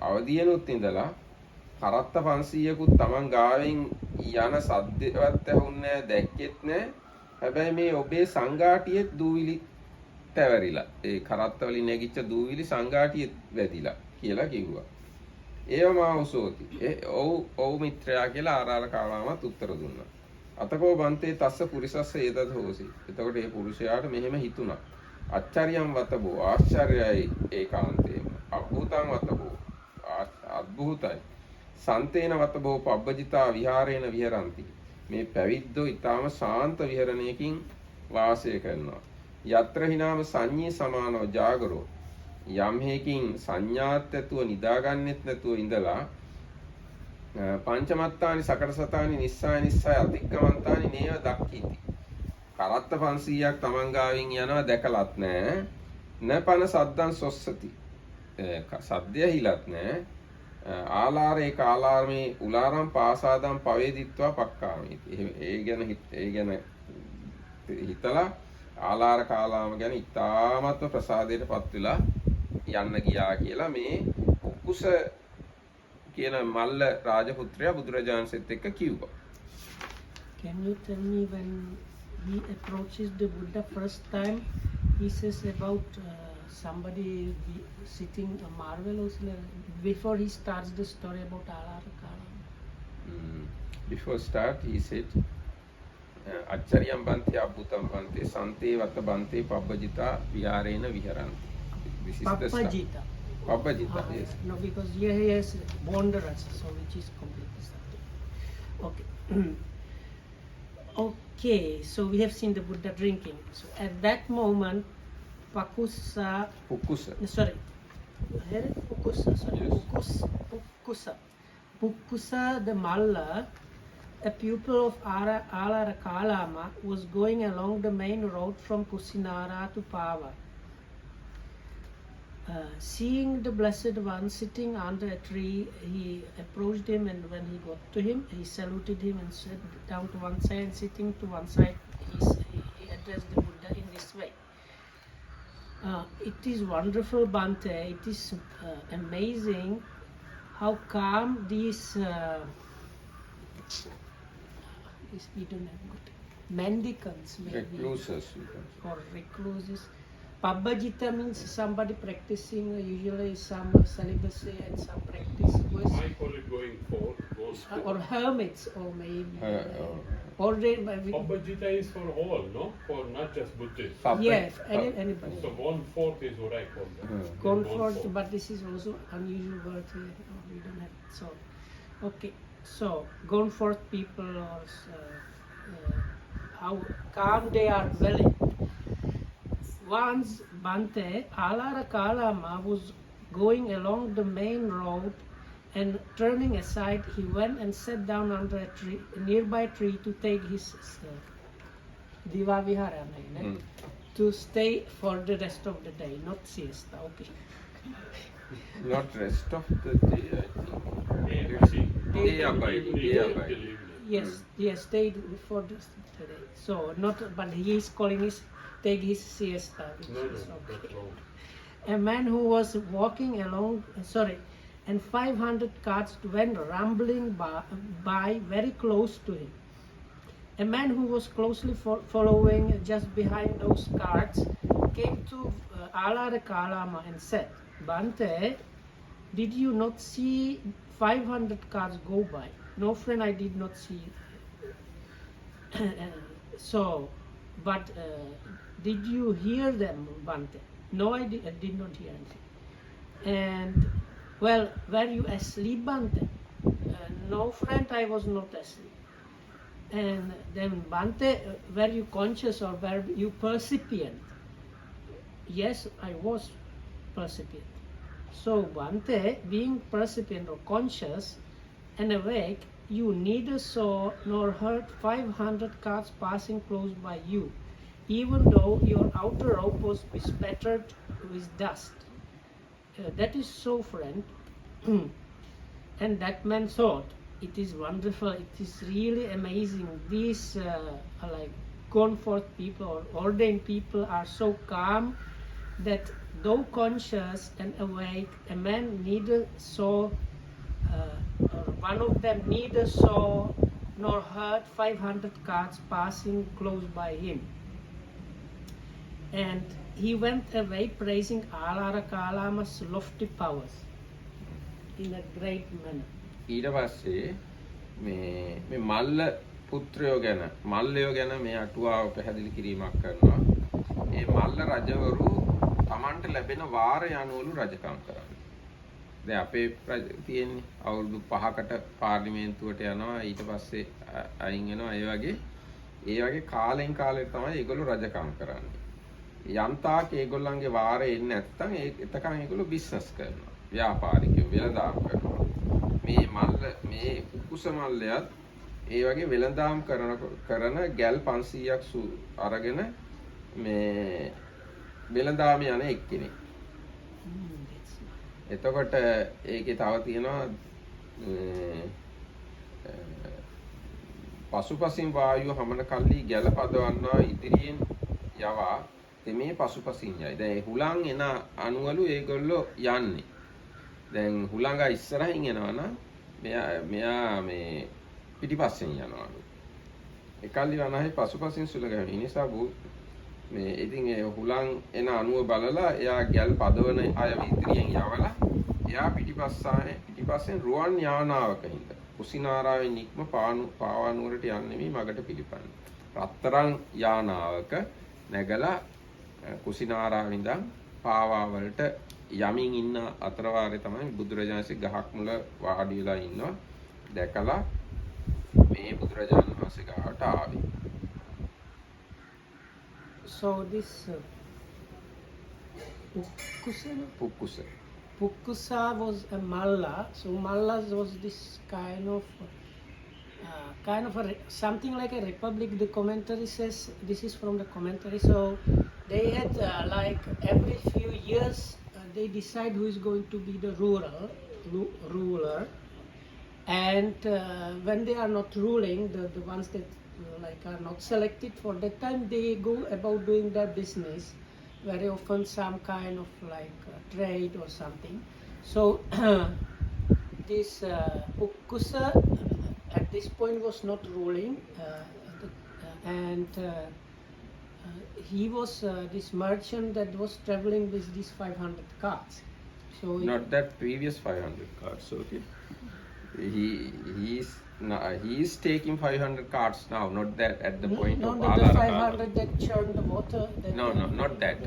අවදියනොත් ඉඳලා කරත්ත 500කුත් Taman ගාවෙන් යන සද්දවත් ඇහුන්නේ දැක්කෙත් නෑ. හැබැයි මේ ඔබේ සංඝාටියෙත් දූවිලි තැවරිලා ඒ කරත්ත වලින් නැගිච්ච දූවිලි සංඝාටියෙත් වැදිලා කියලා කිව්වා. ඒවම උසෝති. ඔව් මිත්‍රයා කියලා ආරාල කාලාමත් උත්තර දුන්නා. අතකෝ බන්තේ තස්ස පුරිසස්ස ඒදද හෝසි. එතකොට මේ පුරුෂයාට මෙහෙම හිතුණා. අච්චරියම් වතබෝ ආශ්චර්යයි ඒකාන්තේම. අභූතං වතබෝ අද්භූතයි. සන්තේන වතබෝ පබ්බජිතා විහාරේන විහරಂತಿ. මේ පැවිද්දෝ ඊටාම ශාන්ත විහරණයකින් වාසය කරනවා. යත්‍ර හිනාම සංඤී සමානෝ ජාගරෝ. යම් හේකින් සංඥාත් ඇතුව නිදාගන්නෙත් නැතුව ඉඳලා පංචමත්තානි සකටසතානි නිස්සාය අතික්කමන්තානි නේව දක්ඛීති. කරත්ත 500ක් Taman ගාවින් යනවා දැකලත් නෑ. නපන සද්දං සොස්සති. සද්දය හිලත් නෑ. ආලාරේ කාලාරමේ උලාරම් පාසාදම් පවේදිත්වා පක්කාමීති. ඒ ගැන හිතලා ආලාර කාලාම ගැන ඉතාමත්ව ප්‍රසාදයටපත් වෙලා යන්න ගියා කියලා මේ කුකුස කියන මල්ල රාජපුත්‍රයා බුදුරජාණන්සෙත් එක්ක කිව්වා. Can you tell me when he approaches the Buddha first time, he says about somebody sitting marvelously before he starts the story about Alara Kalam? Before start, he said, Accharyam bante abhutam bante sante vata bante pabbajita viharena viharanti. This is the start. Pabbajita, yes. No, because here he has wanderers, so which is completely started. Okay. Okay, so we have seen the Buddha drinking. So at that moment, Pukusa, the Malla, a pupil of Alara Kalama, was going along the main road from Kusinara to Pava. seeing the Blessed One sitting under a tree, he approached him, and when he got to him, he saluted him and sat down to one side, and sitting to one side, he addressed the Buddha in this way. It is wonderful, Bante. It is amazing how calm these we don't have good mendicants, maybe, Recluses, you can say. or recluses. Pabbajita means somebody practicing, usually some celibacy and some practice was, I call it going forth. or hermits, or maybe Oh. ordained by Pabbajita is for all, no? For not just Buddhists. yes, anybody. So 1/4 is what I call that. Gone Then forth, 1/4. but this is also unusual word here. We don't have it. So, okay. So, gone forth people, or how calm they are dwelling. Once Bante, Alara Kalama was going along the main road, and turning aside, he went and sat down under a nearby tree to take his Diva Viharana, to stay for the rest of the day, not siesta. Okay. Not rest of the day, I think. Day abiding, day abiding. Yes, he has stayed for the day. So not, but he is calling his take his siesta. Which No, is that's okay. wrong. A man who was walking along, and 500 carts went rumbling by very close to him. A man who was closely following just behind those carts came to Alara Kalama and said, Bante, did you not see 500 cars go by? No, friend, I did not see. But did you hear them, Bante? No, I did not hear anything. And, well, were you asleep, Bante? No, friend, I was not asleep. And then, Bante, were you conscious or were you percipient? Yes, I was percipient. So, Bante, being percipient or conscious and awake, you neither saw nor heard 500 cars passing close by you, even though your outer robe was bespattered with dust. That is so, friend. And that man thought, it is wonderful, it is really amazing. These like gone forth people or ordained people are so calm that though conscious and awake, a man neither saw, or one of them neither saw nor heard 500 carts passing close by him. And he went away praising Alara Kalama's lofty powers in a great manner. ඊට පස්සේ මේ මල්ල පුත්‍රයෝ ගැන මල්ලයෝ ගැන මේ අටුවාව පැහැදිලි කිරීමක් කරනවා. ඒ මල්ල රජවරු Tamanට ලැබෙන වාර යනුවලු රජකම් කරන්නේ. දැන් අපේ තියෙන්නේ අවුරුදු 5කට පාර්ලිමේන්තුවට යනවා ඊට පස්සේ අයින් වෙනවා ඒ වගේ කාලෙන් කාලෙට තමයි ඒගොල්ලෝ රජකම් කරන්නේ. යම්තාක් ඒගොල්ලන්ගේ වාරේ එන්නේ නැත්නම් එතකන් ඒගොල්ලෝ බිස්නස් කරනවා. ව්‍යාපාරිකයෝ වෙළඳාම් කරනවා. මේ කුකුස මල්ලයත් ඒ වගේ වෙළඳාම් කරන ගැල් 500ක් අරගෙන මේ වෙළඳාම යන එක්කෙනෙක්. එතකොට ඒකේ තව තියෙනවා පසුපසින් වායුව හමන කල්ලි ගැල පදවන්නා ඉදිරියෙන් යවා තෙමේ පසුපසින් යයි. දැන් ඒ හුලං එන අණුවලු ඒගොල්ලෝ යන්නේ. දැන් හුලඟා ඉස්සරහින් එනවා නම් මෙයා මේ පිටිපස්සෙන් යනවලු. එකල්ලි වනාහි පසුපසින් සුලගම. ඒ නිසා මේ ඉතින් ඒ හුලං එන අණුව බලලා එයා ගැල් පදවන අය ඉදිරියෙන් යවලා එයා පිටිපස්සෙන් රුවන් යානාවක හින්දා කුසිනාරාවෙන් නික්ම පාවානුවරට යන්නේ මේ මගට පිළිපන්න. රත්තරන් යානාවක නැගලා කුසිනාරාවෙන් ඉඳන් පාවා වලට යමින් ඉන්න අතරවාරේ තමයි බුදුරජාණන්සේ ගහක් මුල වාඩි වෙලා ඉන්නවා. දැකලා මේ බුදුරජාණන් වහන්සේ ගාවට ආවේ. So this Pukkusa was a malla. So mallas was this kind of something like a republic. The commentary says, this is from the commentary. So they had like every few years they decide who is going to be the ruler. And when they are not ruling, the ones that are not selected for that time, they go about doing their business. Very often some kind of trade or something. So this Pukkusa at this point was not ruling, and he was this merchant that was traveling with these 500 carts. So not that previous 500 cards, okay. He is taking 500 cards now, not that at the point of the Alara 500 that churned the water. No, not that.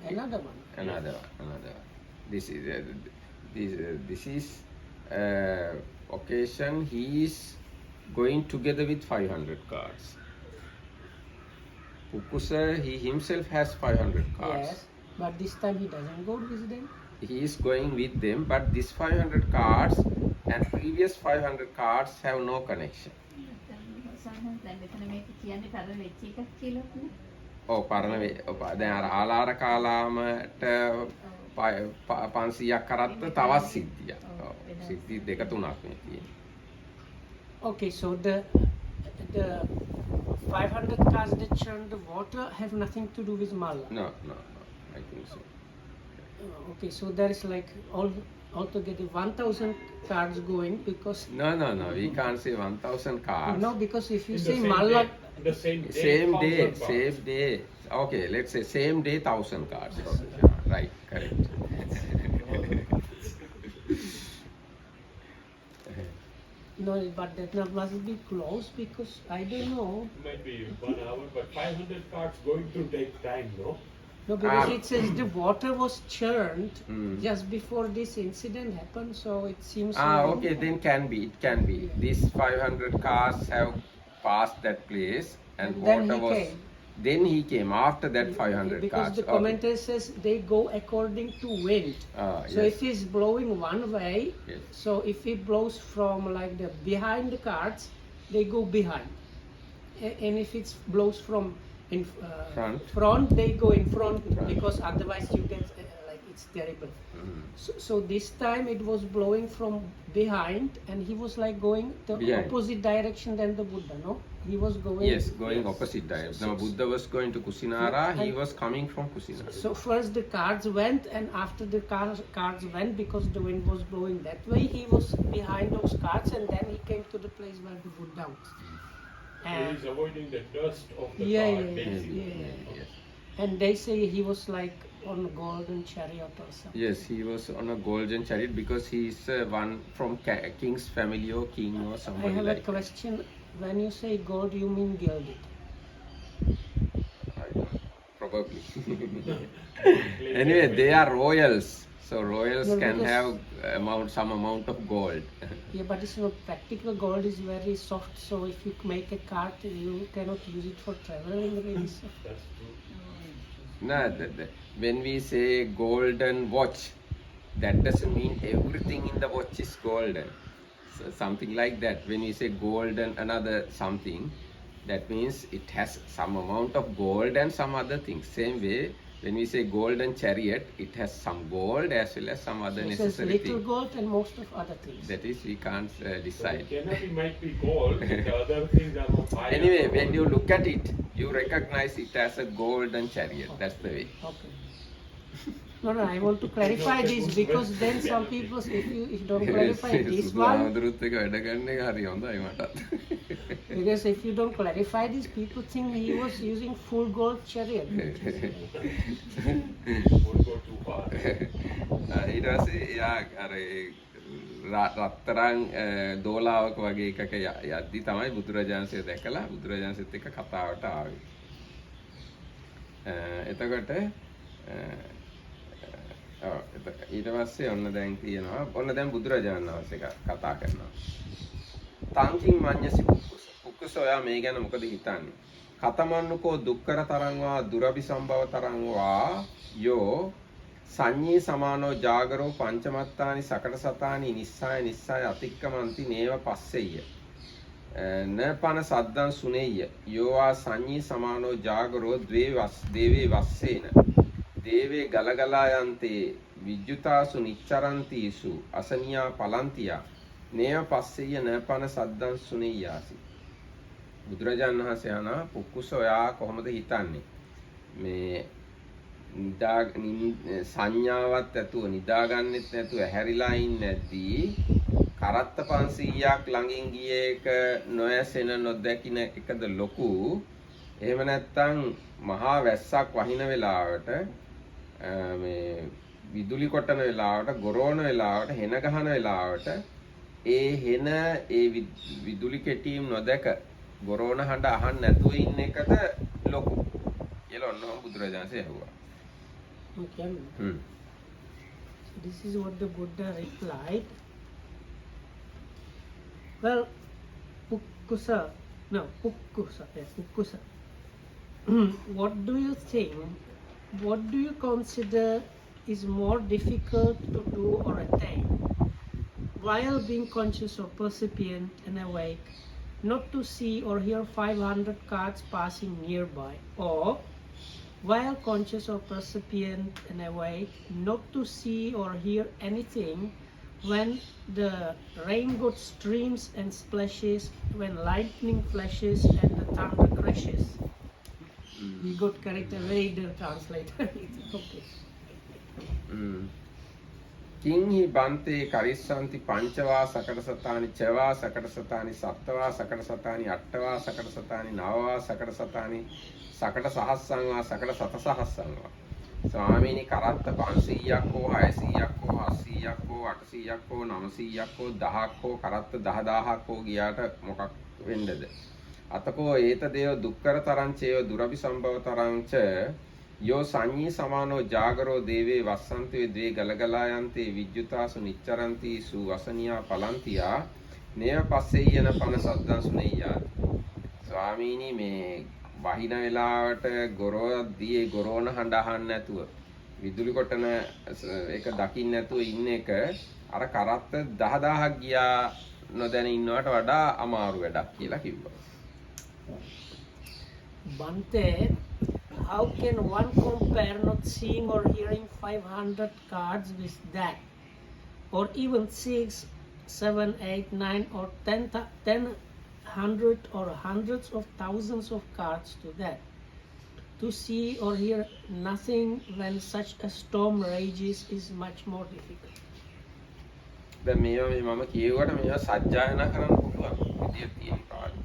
Another one. Another one. This is occasion. He is going together with 500 cards. Pukkusa, he himself has 500 cards. Yes, but this time he doesn't go with them. He is going with them, but this 500 cards and previous 500 cards have no connection. Oh, දැන් අර ආලාර කාලාමට 500ක් කරත්ත තවත් සිද්ධියක්. සිද්ධි දෙක තුනක් මේ තියෙන්නේ. Okay, so the 500 cars that churn the water have nothing to do with Malla. No, I think so. Okay, so there is altogether 1,000 cars going because. No, we can't say 1,000 cars. No, because if you In say the same Malla. day. The same day. Okay, let's say same day 1,000 cars. Okay. Right, correct. No, but that must be close because I don't know. It might be 1 hour, but 500 carts going to take time, no? No, because it says the water was churned just before this incident happened, so it seems. Okay, then it can be. Yeah. These 500 cars have passed that place, and water was. Came. Then he came after that 500 because cars. the commentator says they go according to wind. So yes. if it's blowing one way, Yes. so if it blows from the behind the carts, they go behind, and if it blows from in front, they go in front. Because otherwise you get it's terrible. So this time it was blowing from behind, and he was going the opposite direction than the Buddha. No, he was going. Yes, going opposite direction. Now Buddha was going to Kusinara. He was coming from Kusinara. So first the cards went, and after the cards went, because the wind was blowing that way, he was behind those cards, and then he came to the place where the Buddha was. He is avoiding the dust of the cart, basically. Yes. And they say he was on a golden chariot or something. Yes, he was on a golden chariot because he is one from king's family or king or somebody. I have a question. When you say gold, you mean gilded? Probably. Anyway, they are royals. So royals can have some amount of gold. Yeah, but it's not practical. Gold is very soft, so if you make a cart, you cannot use it for traveling. Really soft. That's true. No, when we say golden watch, that doesn't mean everything in the watch is golden. So something like that. When we say golden, another something, that means it has some amount of gold and some other things. Same way, when we say golden chariot, it has some gold as well as some other necessary little things. gold and most of other things. That is, we can't decide. The canopy might be gold, but the other things are not high. Anyway, when you look at it, you recognize it as a golden chariot. That's the way. Okay. No, I want to clarify this because then some people, if you don't clarify this one, because if you don't clarify this, people think he was using full gold chariot. Won't go too far. ඊට පස්සේ එයා අර රත්තරන් දෝලාවක වගේ එකක යද්දි තමයි බුදුරජාණන්සේ දැකලා බුදුරජාණන්සේත් එක්ක කතාවට ආවේ. එතකොට ඊට පස්සේ ඔන්න දැන් කියනවා ඔන්න දැන් බුදුරජාණන් වහන්සේ කතා කරනවා. තංකින් මඤ්ඤසි පුක්කුස ඔයා මේ ගැන මොකද හිතන්නේ? කතමන්නකෝ දුක්කර තරංවා දුරබිසම්භව තරංවා යෝ සංඤී සමානෝ ජාගරෝ පංචමත්තානි සකට සතානි නිස්සාය අතික්කමන්ති නේව පස්සෙය්‍ය නපන සද්දං සුනේය්‍ය යෝවා සංඤී සමානෝ ජාගරෝ දේවේ වස්සේන දේවේ ගලගලා යන්තේ විජ්ජුතාසු නිච්චරන්තිසු අසනියා පලන්තියා නේව පස්සෙය නපන සද්දන් සුනෙයාසි. බුදුරජාණන් වහන්සේ අහනවා පුක්කුස ඔයා කොහොමද හිතන්නේ මේ සංඥාවක් ඇතුව නිදාගන්නෙත් නැතුව හැරිලා ඉන්නේ නැද්දී කරත්ත 500ක් ළඟින් ගියේ එක නොයසෙන නොදැකින එකද ලොකු? එහෙම නැත්නම් මහා වැස්සක් වහින වෙලාවට මේ විදුලි කොටන වෙලාවට ගොරෝන වෙලාවට හෙන ගහන වෙලාවට ඒ හෙන ඒ විදුලි කෙටීම් නොදැක ගොරෝන හඬ අහන්න නැතුව ඉන්න එකද ලොකු කියලා ඔන්නම බුදුරජාණන්සේ ඇහුවා. Okay. So this is what the Buddha replied. Well, Pukkusa. What do you think? What do you consider is more difficult to do or attain? While being conscious or percipient and awake, not to see or hear 500 carts passing nearby, or while conscious or percipient and awake, not to see or hear anything when the rain god streams and splashes, when lightning flashes and the thunder crashes. We got correct, a very dear translator. Okay. කිංහි බන්තේ කරිස්සන්ති පංචවා සකට සතානි චවා සකට සතානි සත්තවා සකට සතානි අට්ඨවා සකට සතානි නවවා සකට සතානි සකට සහස්සංවා සකට සතසහස්සංවා. ස්වාමීනි කරත්ත 500ක් හෝ 600ක් හෝ 700ක් හෝ 800ක් හෝ 900ක් හෝ 1000ක් හෝ කරත්ත 10000ක් හෝ ගියාට මොකක් වෙන්නද? අතකෝ ඒත දේව දුක්කර තරංචේව දුරබි සම්භව තරංච යෝ සංඤී සමානෝ ජාගරෝ දේවේ වස්සන්තේ ද්වේ ගලගලා යන්තේ විජ්ජුතාසු නිච්චරන්ති සු වසනියා පලන්තියා නේව පස්සේ යන පන සද්දන් සුනෙයාති. ස්වාමීනි මේ වහින වෙලාවට ගොරෝද්දී ගොරෝන හඬ අහන්න නැතුව විදුලි කොටන එක දකින්න නැතුව ඉන්න එක අර කරත්ත 10000ක් ගියා නොදැන ඉන්නවට වඩා අමාරු වැඩක් කියලා කිව්වා. Bante, how can one compare not seeing or hearing 500 cards with that? Or even 6, 7, 8, 9 or 10, 100 or hundreds of thousands of cards to that? To see or hear nothing when such a storm rages is much more difficult. දැන් මේවා මම කියුවට මේවා සජ්ජායනා කරන්න පුළුවන් විදියක් තියෙන කාර්ය.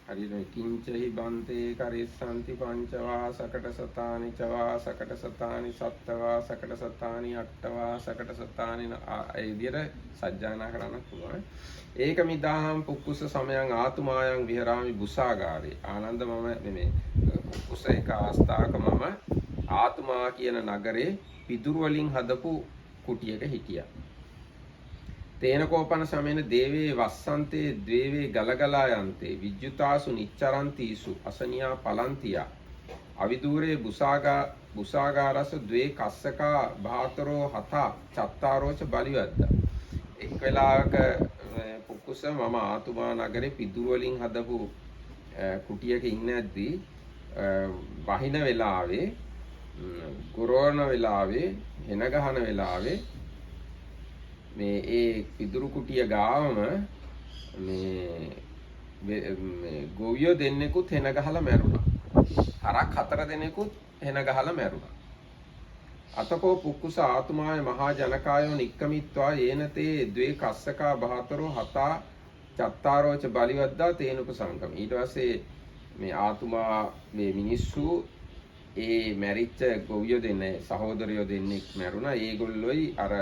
හරියට කිංචහි බන්තේ කරිස්සන්ති පංචවා සකට සතානි චවා සකට සතානි සත්තවා සකට සතානි අට්ඨවා සකට සතානි ඒ විදියට සජ්ජායනා කරන්න පුළුවන්. ඒක මිදාහම් පුක්කුස සමයන් ආතුමායන් විහරාමි බුසාගාරේ ආනන්ද මම මේ පුක්කුස එක අවස්ථාවක මම ආතුමා කියන නගරේ පිදුරු වලින් හදපු කුටියක හිටියා. තේන කෝපන සමේන දේවේ වස්සන්තේ ද්වේවේ ගලගලා යන්තේ විජ්ජුතාසු නිච්චරන්තිසු අසනියා පලන්තියා අවිදූරේ බුසාගාරස ද්වේ කස්සකා භාතරෝ හතා චත්තාරෝච බලිවද්දා. එක් වෙලාවක පුක්කුස මම ආතුමා නගරේ පිදුරු වලින් හදපු කුටියක ඉන්නද්දී වහින වෙලාවේ ගොරෝන වෙලාවේ හෙන ගහන වෙලාවේ මේ ඒ පිදුරු කුටිය ගාවම මේ ගොවියෝ දෙන්නෙකුත් හෙන ගහලා මැරුණා. හරක් 4 දෙනෙකුත් හෙන ගහලා මැරුණා. අතකෝ පුක්කුස ආතුමාය මහා ජනකායෝ නික්කමිත්වා යේනතේ ද්වේ කස්සකා බහතරෝ හතා චත්තාරෝච බලිවද්දා තේනුපසංගම. ඊට පස්සේ මේ ආතුමා මේ මිනිස්සු ඒ මැරිච්ච ගොවියෝ දෙන්නේ සහෝදරයෝ දෙන්නෙක් මැරුණා. ඒගොල්ලොයි අර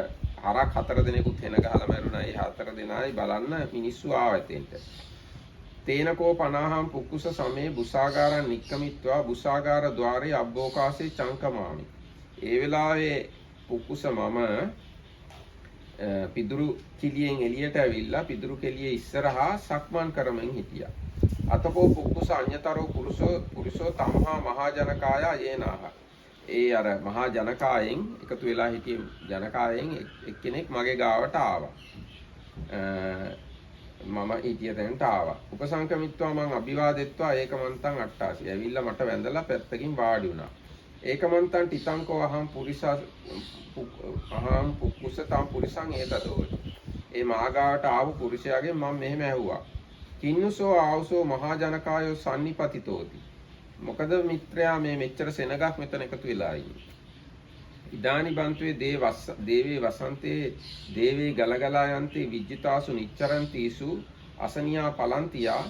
හරක් 4 දෙනෙකුත් හෙන ගහලා මැරුණා. ඒ 4 දෙනායි බලන්න මිනිස්සු ආවෙතෙන්ට. තේනකෝ 50හම් පුක්කුස සමේ බුසාගාරන් නික්කමිත්වා බුසාගාර ద్వාරේ අබ්බෝකාසේ චංකමාමි. ඒ වෙලාවේ පුක්කුස මම පිදුරු කිලියෙන් එළියට ඇවිල්ලා පිදුරු කෙලියේ ඉස්සරහා සක්මන් කරමින් හිටියා. අතකෝ පුක්කුස අඤ්‍යතරෝ පුරුෂෝ තම්හා මහා ජනකායා යේනාහ. ඒ අර මහා ජනකායෙන් එකතු වෙලා හිටිය ජනකායෙන් එක්කෙනෙක් මගේ ගාවට ආවා. මම හිටිය තැනට ආවා. උපසංකමිත්වා මං අභිවාදෙත්වා ඒකමන්තං අට්ටාසි. ඇවිල්ලා මට වැඳලා පැත්තකින් වාඩි වුණා. ඒකමන්තං ටිතංකෝ අහං පුක්කුසතං පුරිසං ඒතදෝති. ඒ මාගාවට ආපු පුරුෂයාගෙන් මම මෙහෙම ඇහුවා. කින්නසෝ ආවසෝ මහා ජනකායෝ සම්නිපතිතෝති. මොකද මිත්‍රයා මේ මෙච්චර සෙනගක් මෙතන එකතු වෙලා ඉන්නේ. ඉදානි බන්තුවේ දේවේ වසන්තේ දේවේ ගලගලා යන්තේ විජ්ජිතාසු නිච්චරන්තිසු අසනියා පලන්තියා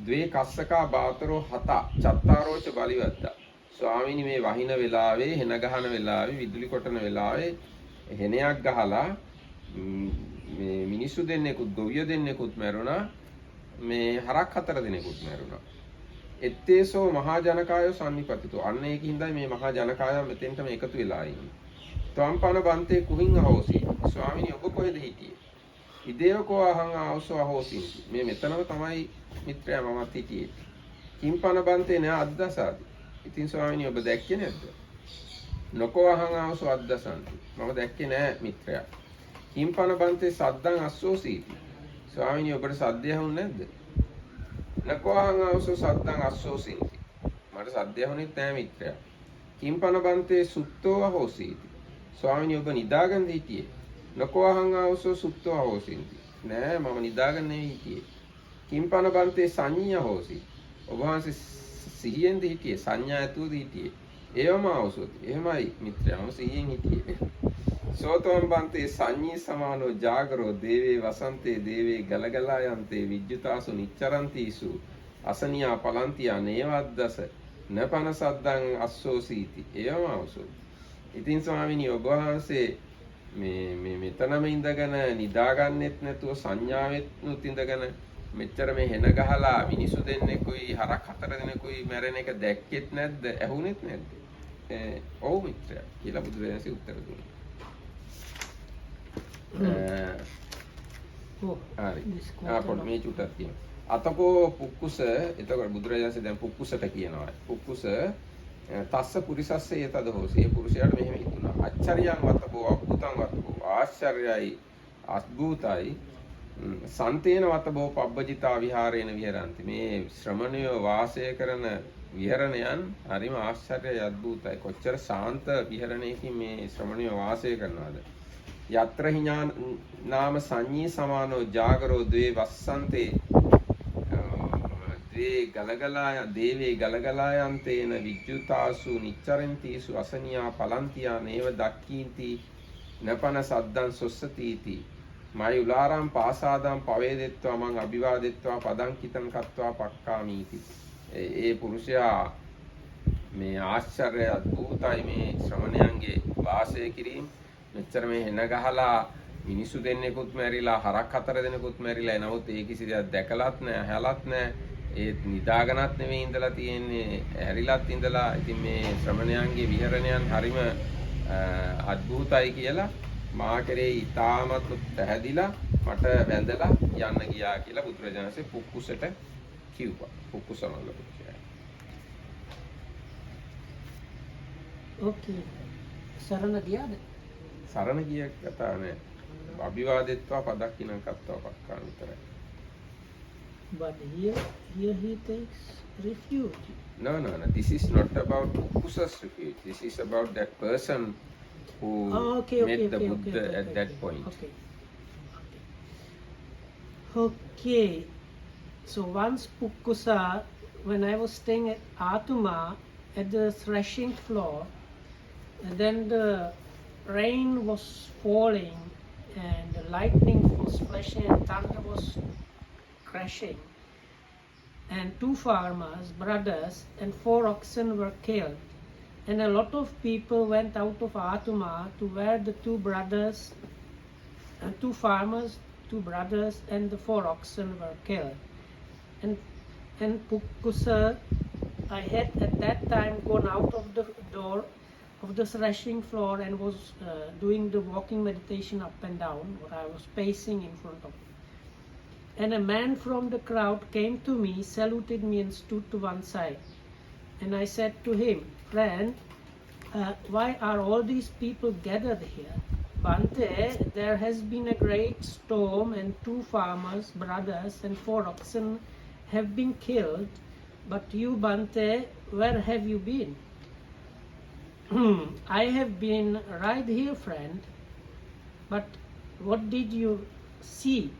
ද්වේ කස්සකා බාතරෝ හත චත්තාරෝච බලිවද්දා. ස්වාමීනි මේ වහින වෙලාවේ හෙන ගහන වෙලාවේ විදුලි කොටන වෙලාවේ හෙනයක් ගහලා මේ මිනිස්සු දෙන්නෙකුත් ගොවිය දෙන්නෙකුත් මැරුණා. මේ හරක් 4 දෙනෙකුත් මැරුණා. එත්තේසෝ මහා ජනකායෝ සම්නිපතිතෝ. අන්න ඒකින්දයි මේ මහා ජනකායෝ මෙතෙන්ටම එකතු වෙලා ඉන්නේ. ත්වම්පන බන්තේ කුහින් අහෝසි. ස්වාමීනි ඔබ කොහෙද හිටියේ? ඉදේවකෝ අහං ආවසෝ අහෝසින්ති. මේ මෙතනම තමයි මිත්‍රයා මමත් හිටියේ. කිම්පන බන්තේ නෑ අද්දසාති. ඉතින් ස්වාමීනි ඔබ දැක්කේ නැද්ද? නොකෝ අහං ආවසෝ අද්දසන්ති. මම දැක්කේ නෑ මිත්‍රයා. කිම්පන බන්තේ සද්දං අස්සෝසීති. ස්වාමීනි ඔබට සද්දය ඇහුන්නේ නැද්ද? නකෝ අහං ආවසෝ සද්දං අස්සෝසීති. මට සද්දය ඇහුනේ නෑ මිත්‍රයා. කිම්පන බන්තේ සුත්තෝ අහෝසීති. ස්වාමීනි ඔබ නිදාගෙන හිටියේ. නකෝ අහං ආවසෝ සුත්තෝ අහෝසීති. නෑ මම නිදාගෙන නෙවෙයි හිටියේ. කිම්පන බන්තේ සංඤ්ඤා හෝසි. ඔබ වහන්සේ සිහියෙන්ද හිටියේ? සංඥා ඇතුවද හිටියේ? ඒවම ආවසෝති. එහෙමයි මිත්‍රයා මම සිහියෙන් හිටියේ. සෝතවම් බන්තේ සංඤී සමානෝ ජාගරෝ දේවේ වසන්තේ දේවේ ගලගලා යන්තේ විජ්ජුතාසු නිච්චරන්තිසු අසනියා පලන්තියා නේවද්දස නපන සද්දං අස්සෝසීති. ඒවම ආවසෝති. ඉතින් ස්වාමීනි ඔබ වහන්සේ මේ මෙතනම ඉඳගෙන නිදාගන්නෙත් නැතුව සංඥාවෙත් නුත් ඉඳගෙන මෙච්චර මේ හෙන ගහලා මිනිසු දෙන්නෙකුයි හරක් 4 දෙනෙකුයි මැරෙන එක දැක්කෙත් නැද්ද? ඇහුනෙත් නැද්ද? ඔව් මිත්‍රයා කියලා බුදුරජාණන්සේ උත්තර දුන්නා. හරි. පොඩි මේ චුට්ටක් තියෙනවා. අතකෝ පුක්කුස එතකොට බුදුරජාණන්සේ දැන් පුක්කුසට කියනවා. පුක්කුස තස්ස පුරිසස්ස යතද හොසේ. ඒ පුරුෂයාට මෙහෙම හිතුණා. අච්චරියං වතකෝ අද්භූතං වතකෝ. ආශ්චර්යයි අද්භූතයි සන්තේන වතබෝ පබ්බජිතා විහාරේන විහරಂತಿ. මේ ශ්‍රමණයෝ වාසය කරන විහරණයන් හරිම ආශ්චර්යයි අද්භූතයි. කොච්චර ශාන්ත විහරණයකින් මේ ශ්‍රමණයෝ වාසය කරනවද? යත්‍ර හිඥාන නාම සංඤී සමානෝ ජාගරෝ ද්වේ වස්සන්තේ ද්වේ ගලගලා දේවේ ගලගලා යන්තේන විජ්ජුතාසු නිච්චරන්තිසු අසනියා පලන්තියා නේව දක්කීන්ති නපන සද්දං සොස්සතිති මයුලාරම් පාසාදම් පවේදෙත්වා මං අභිවාදෙත්වා පදංකිතං කତ୍වා පක්කාමීති. ඒ පුරුෂයා මේ ආශ්චර්ය අද්භූතයි මේ ශ්‍රමණයන්ගේ වාසය කිරීම. මෙච්චර මේ හෙන ගහලා මිනිසු දෙන්නෙකුත් මැරිලා හරක් 4 දෙනෙකුත් මැරිලා නමුත් ඒ කිසි දෙයක් දැකලත් නැහැ අහලත් නැහැ. ඒත් නිදාගනත් නෙවෙයි ඉඳලා තියෙන්නේ ඇරිලත් ඉඳලා. ඉතින් මේ ශ්‍රමණයන්ගේ විහරණයන් හරිම අද්භූතයි කියලා මා කෙරේ ඊටමත් පැහැදිලා මට වැඳලා යන්න ගියා කියලා බුදුරජාණන්සේ පුක්කුසට කිව්වා. පුක්කුසමල්ල පුරුෂයා. ඕකේ. සරණ ගියාද? සරණ ගිය කතාව නෑ. අභිවාදෙත්වා පදක්කිනං කତ୍වා පක්කාන විතරයි. But here he takes refuge. No. This is not about Pukkusa's refuge. This is about that person who met the Buddha at that point. Okay. So once Pukkusa, when I was staying at Atuma at the threshing floor, and then the rain was falling and the lightning was flashing and thunder was crashing, and 2 farmers, brothers, and 4 oxen were killed, and a lot of people went out of Atuma to where the 2 brothers and 2 farmers, 2 brothers, and the 4 oxen were killed. And Pukkusa, I had at that time gone out of the door of the threshing floor and was doing the walking meditation up and down, what I was pacing in front of. And a man from the crowd came to me, saluted me and stood to one side. And I said to him, "Friend, why are all these people gathered here? Bante, there has been a great storm and 2 farmers, brothers, and 4 oxen have been killed. But you, Bante, where have you been?" I have been right here, friend. But what did you see?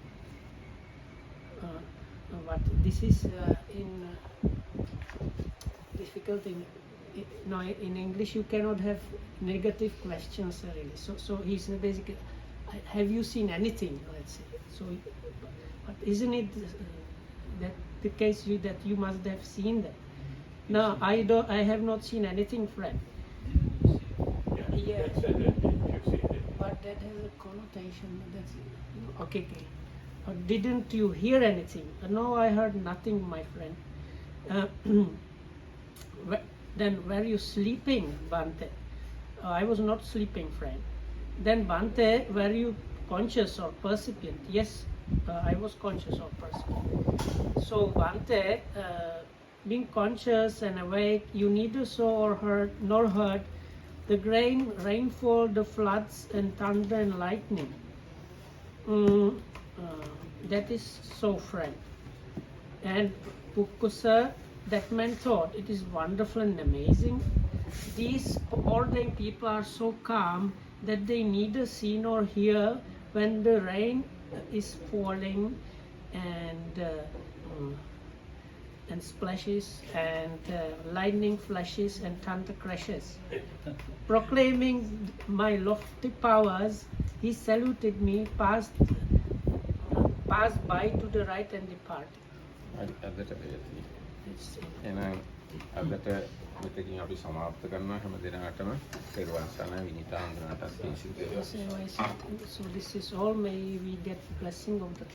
What this is in difficult in no, in English you cannot have negative questions really. So he said basically, have you seen anything? Let's say. So, but isn't it that the case that you must have seen that? No, I don't. I have not seen anything, friend. Yeah. That said that you see it. But that has a connotation. That's okay. Okay. Didn't you hear anything? No, I heard nothing, my friend. Then were you sleeping, Bante? I was not sleeping, friend. Then Bante, were you conscious or percipient? Yes, I was conscious or percipient. So Bante, being conscious and awake, you neither saw or heard nor heard the rainfall, the floods and thunder and lightning. That is so, friend. And Pukkusa, that man thought, it is wonderful and amazing. These ordinary people are so calm that they neither see nor hear when the rain is falling and splashes and lightning flashes and thunder crashes. Proclaiming my lofty powers, he saluted me, passed by to the right and departed. අදට වෙති. It's, එහෙනම් අදට මෙතකින් අපි සමාප්ත කරනවා හැම දිනකටම පෙරවන් සරණයි විනිතා හඳුනාටත් පිසිදු වේවා. so this is all. May we get blessing of the